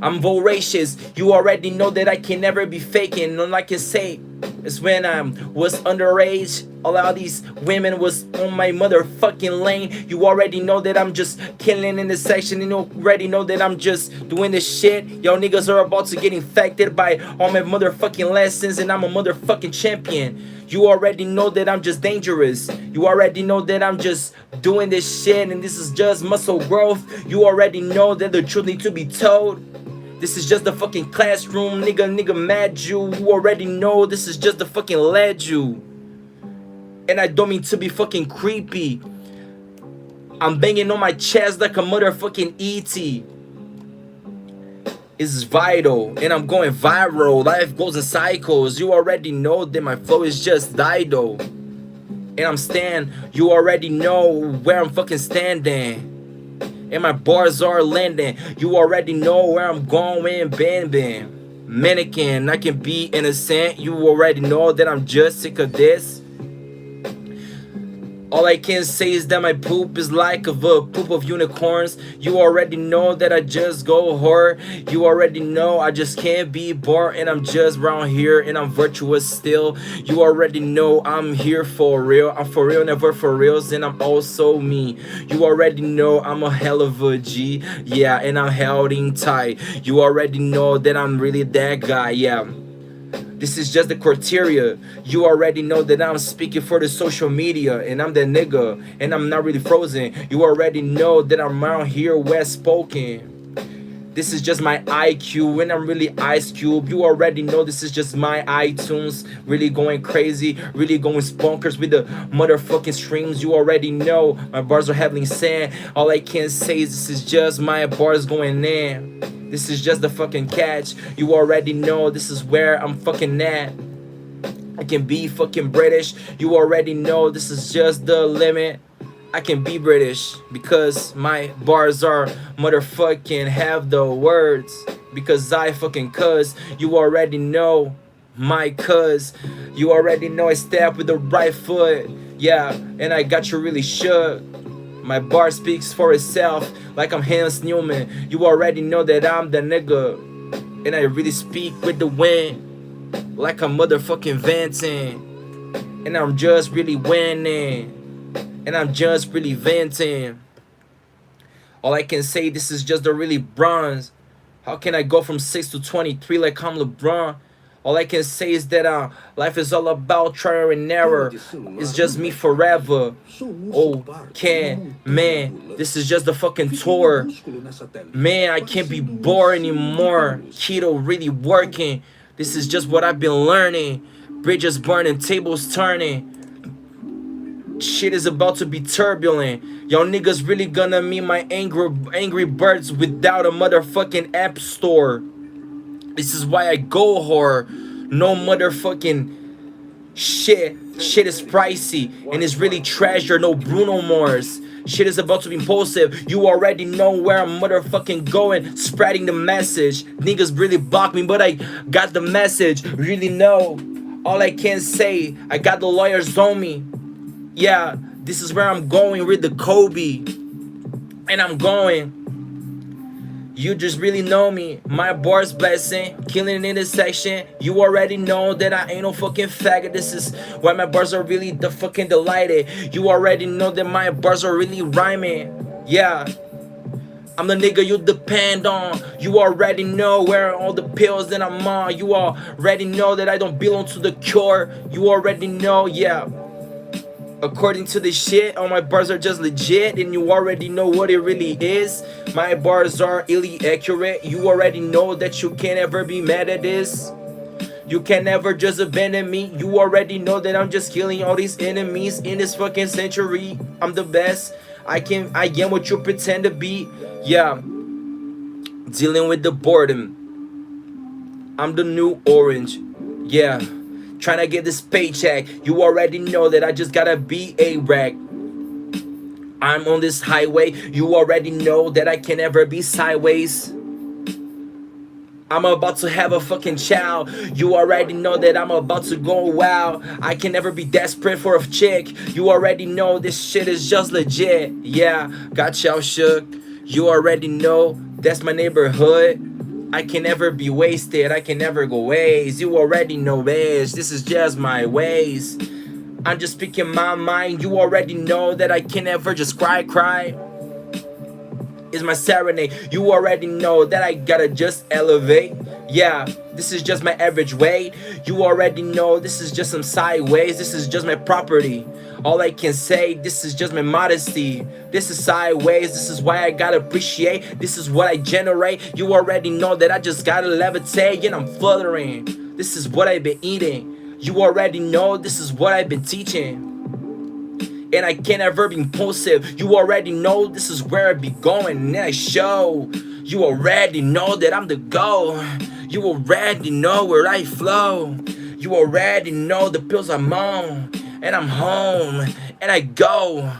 I'm voracious. You already know that I can never be faking. All I can say is when I was underage, all of these women was on my motherfucking lane. You already know that I'm just killing in this section. You already know that I'm just doing this shit. Y'all niggas are about to get infected by all my motherfucking lessons, and I'm a motherfucking champion. You already know that I'm just dangerous. You already know that I'm just doing this shit, and this is just muscle growth. You already know that the truth needs to be told. This is just the fucking classroom, nigga mad you. You already know this is just the fucking led you. And I don't mean to be fucking creepy. I'm banging on my chest like a motherfucking E.T. It's vital, and I'm going viral. Life goes in cycles. You already know that my flow is just dido. And I'm stand. You already know where I'm fucking standing. And my bars are landing. You already know where I'm going, bam. Mannequin, I can be innocent. You already know that I'm just sick of this. All I can say is that my poop is like a poop of unicorns. You already know that I just go hard. You already know I just can't be bored, and I'm just round here and I'm virtuous still. You already know I'm here for real. I'm for real, never for reals, and I'm also me. You already know I'm a hell of a G, yeah, and I'm held in tight. You already know that I'm really that guy, yeah. This is just the criteria. You already know that I'm speaking for the social media, and I'm the nigga, and I'm not really frozen. You already know that I'm around here west spoken. This is just my IQ, and I'm really Ice Cube. You already know this is just my iTunes. Really going crazy, really going sponkers with the motherfucking streams. You already know my bars are heavily sand. All I can say is this is just my bars going in. This is just the fucking catch. You already know this is where I'm fucking at. I can be fucking British. You already know this is just the limit. I can be British because my bars are motherfucking have the words. Because I fucking cuz. You already know my cuz. You already know I step with the right foot. Yeah, and I got you really shook. My bar speaks for itself like I'm Hans Newman. You already know that I'm the nigga. And I really speak with the wind like I'm motherfucking venting. And I'm just really winning. And I'm just really venting. All I can say, this is just the really bronze. How can I go from 6 to 23 like I'm LeBron? All I can say is that life is all about trial and error. It's just me forever. Oh, man, this is just the fucking tour. Man, I can't be bored anymore. Keto really working. This is just what I've been learning. Bridges burning, tables turning. Shit is about to be turbulent. Y'all niggas really gonna meet my angry birds without a motherfucking app store. This is why I go hard. No motherfucking shit. Shit is pricey and it's really treasure. No Bruno Mars. Shit is about to be impulsive. You already know where I'm motherfucking going. Spreading the message. Niggas really block me, but I got the message. Really know. All I can say, I got the lawyers on me. Yeah, this is where I'm going with the Kobe. And I'm going. You just really know me. My bars blessing, killing in this section. You already know that I ain't no fucking faggot. This is why my bars are really the fucking delighted. You already know that my bars are really rhyming. Yeah, I'm the nigga you depend on. You already know where all the pills that I'm on. You already know that I don't belong to the cure. You already know, yeah. According to the shit, all my bars are just legit, and you already know what it really is. My bars are illy accurate. You already know that you can't ever be mad at this. You can never just abandon me. You already know that I'm just killing all these enemies in this fucking century. I'm the best. I am what you pretend to be. Yeah. Dealing with the boredom. I'm the new orange. Yeah. Trying to get this paycheck. You already know that I just gotta be a rag. I'm on this highway. You already know that I can never be sideways. I'm about to have a fucking child. You already know that I'm about to go wow. I can never be desperate for a chick. You already know this shit is just legit. Yeah, got y'all shook. You already know that's my neighborhood. I can never be wasted. I can never go ways. You already know this. This is just my ways. I'm just speaking my mind. You already know that I can never just cry. Is my serenade. You already know that I gotta just elevate. Yeah, this is just my average weight. You already know this is just some sideways. This is just my property. All I can say, this is just my modesty. This is sideways. This is why I gotta appreciate. This is what I generate. You already know that I just gotta levitate and I'm fluttering. This is what I've been eating. You already know this is what I've been teaching. And I can't ever be impulsive. You already know this is where I be going. And I show. You already know that I'm the go. You already know where I flow. You already know the pills I'm on. And I'm home. And I go.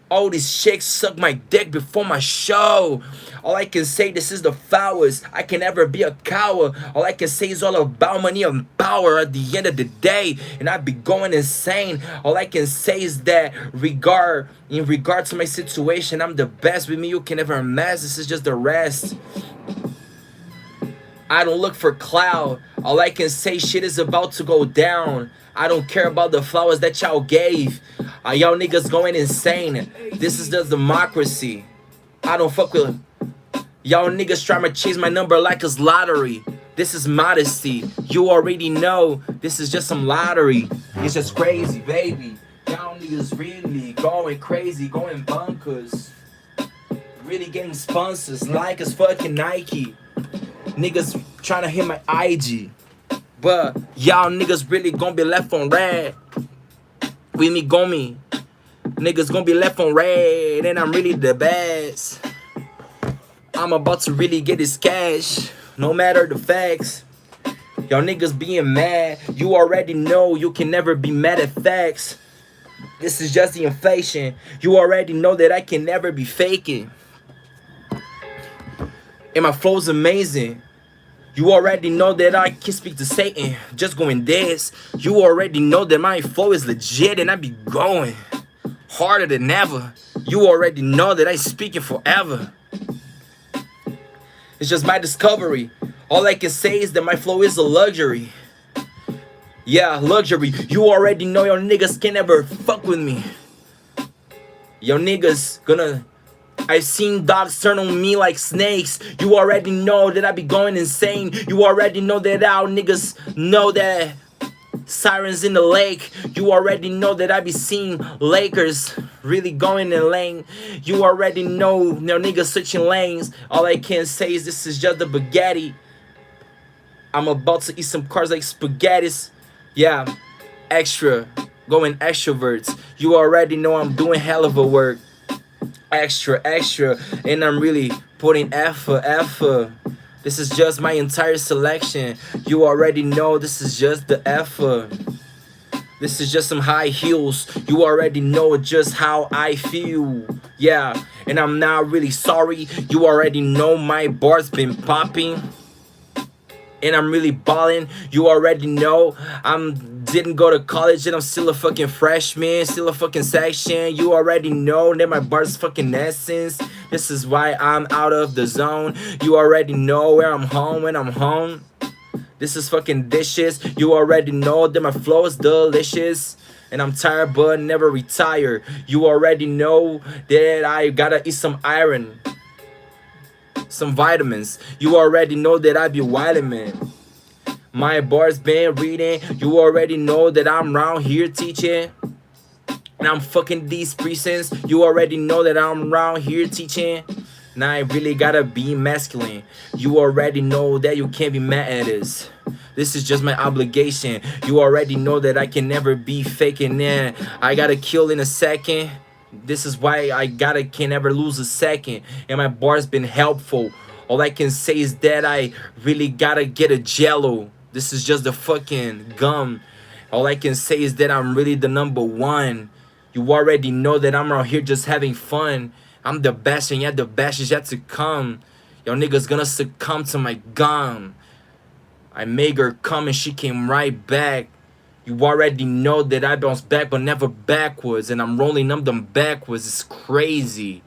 All these chicks suck my dick before my show. All I can say, this is the flowers. I can never be a coward. All I can say is all about money and power at the end of the day. And I be going insane. All I can say is that in regard to my situation, I'm the best. With me, you can never mess. This is just the rest. I don't look for cloud. All I can say, shit is about to go down. I don't care about the flowers that y'all gave. Y'all niggas going insane. This is the democracy. I don't fuck with y'all niggas trying to chase my number like it's lottery. This is modesty. You already know this is just some lottery. It's just crazy, baby. Y'all niggas really going crazy, going bonkers. Really getting sponsors like as fucking Nike. Niggas trying to hit my IG. But y'all niggas really gonna be left on red. With me, Gomi. Niggas gonna be left on red. And I'm really the best. I'm about to really get this cash. No matter the facts. Y'all niggas being mad. You already know you can never be mad at facts. This is just the inflation. You already know that I can never be faking. And my flow's amazing. You already know that I can speak to Satan. Just going this. You already know that my flow is legit and I be going harder than ever. You already know that I speaking forever. It's just my discovery. All I can say is that my flow is a luxury. Yeah, luxury. You already know your niggas can never fuck with me. Your niggas gonna... I've seen dogs turn on me like snakes. You already know that I be going insane. You already know that our niggas know that sirens in the lake. You already know that I be seeing Lakers really going in lane. You already know your niggas switching lanes. All I can say is this is just the spaghetti. I'm about to eat some carbs like spaghettis. Yeah, extra. Going extroverts. You already know I'm doing hell of a work. Extra, extra, and I'm really putting effort. This is just my entire selection. You already know this is just the effort. This is just some high heels. You already know just how I feel. Yeah, and I'm not really sorry. You already know my bars been popping. And I'm really balling. You already know didn't go to college and I'm still a fucking freshman, still a fucking section. You already know that my bars fucking essence. This is why I'm out of the zone. You already know where I'm home when I'm home. This is fucking dishes. You already know that my flow is delicious. And I'm tired but never retire. You already know that I gotta eat some iron, some vitamins. You already know that I be wildin', man. My bars been reading. You already know that I'm round here teaching. And I'm fucking these precincts. You already know that I'm round here teaching. And I really gotta be masculine. You already know that you can't be mad at this. This is just my obligation. You already know that I can never be faking it. I gotta kill in a second. This is why I can never lose a second. And my bars been helpful. All I can say is that I really gotta get a jello. This is just the fucking gum. All I can say is that I'm really the number one. You already know that I'm around here just having fun. I'm the best and yet the best is yet to come. Yo niggas gonna succumb to my gum. I made her come and she came right back. You already know that I bounce back but never backwards. And I'm rolling them backwards. It's crazy.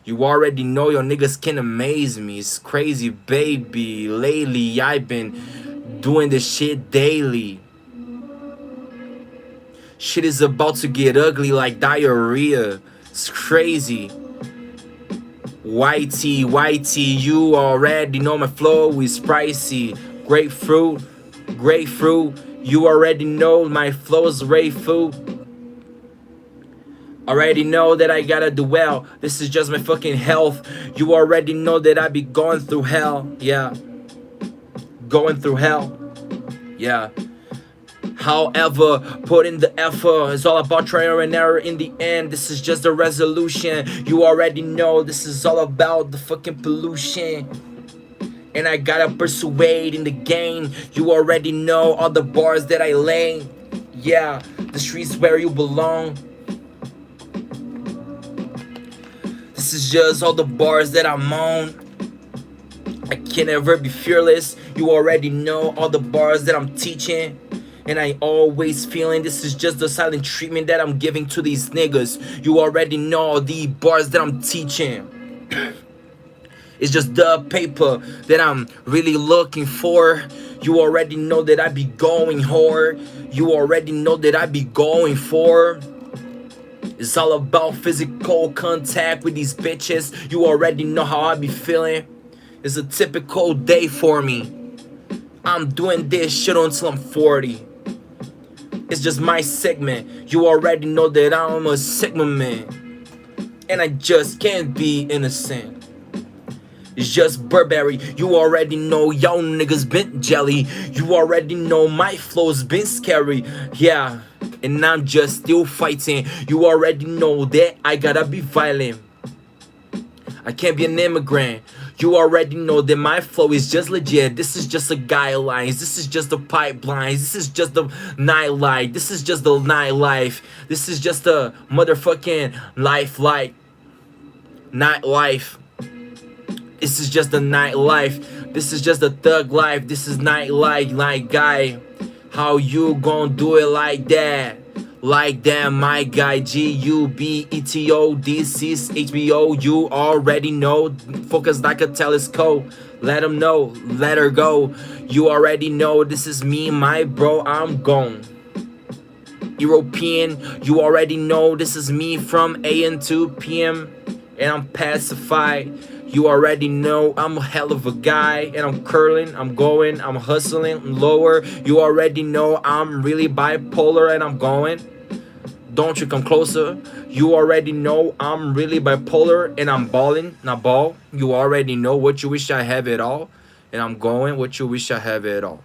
You already know your niggas can amaze me. It's crazy, baby. Lately, I've been doing this shit daily. Shit is about to get ugly like diarrhea. It's crazy. Whitey, you already know my flow is pricey. Grapefruit. You already know my flow is grapefruit. Already know that I gotta do well. This is just my fucking health. You already know that I be going through hell. Yeah. Going through hell. Yeah. However, put in the effort. It's all about trial and error in the end. This is just a resolution. You already know this is all about the fucking pollution. And I gotta persuade in the game. You already know all the bars that I lay. Yeah, the streets where you belong. This is just all the bars that I'm on. I can never be fearless. You already know all the bars that I'm teaching. And I always feeling this is just the silent treatment that I'm giving to these niggas. You already know all the bars that I'm teaching. It's just the paper that I'm really looking for. You already know that I be going hard. You already know that I be going for. It's all about physical contact with these bitches. You already know how I be feeling. It's a typical day for me. I'm doing this shit until I'm 40. It's just my segment. You already know that I'm a Sigma man. And I just can't be innocent. It's just Burberry. You already know y'all niggas been jelly. You already know my flow's been scary. Yeah, and I'm just still fighting. You already know that I gotta be violent. I can't be an immigrant. You already know that my flow is just legit. This is just the guidelines. This is just the pipelines. This is just the nightlife. This is just the nightlife. This is just the motherfucking life, nightlife. This is just the nightlife. This is just the thug life. This is nightlife, like guy. How you gonna do it like that? Like that, my guy. Gubeto. This is HBO. You already know. Focus like a telescope. Let them know. Let her go. You already know. This is me, my bro. I'm gone. European. You already know. This is me from AM to PM. And I'm pacified. You already know I'm a hell of a guy. And I'm curling, I'm going, I'm hustling, I'm lower. You already know I'm really bipolar and I'm going. Don't you come closer. You already know I'm really bipolar and I'm balling, not ball. You already know what you wish I have it all. And I'm going, what you wish I have it all.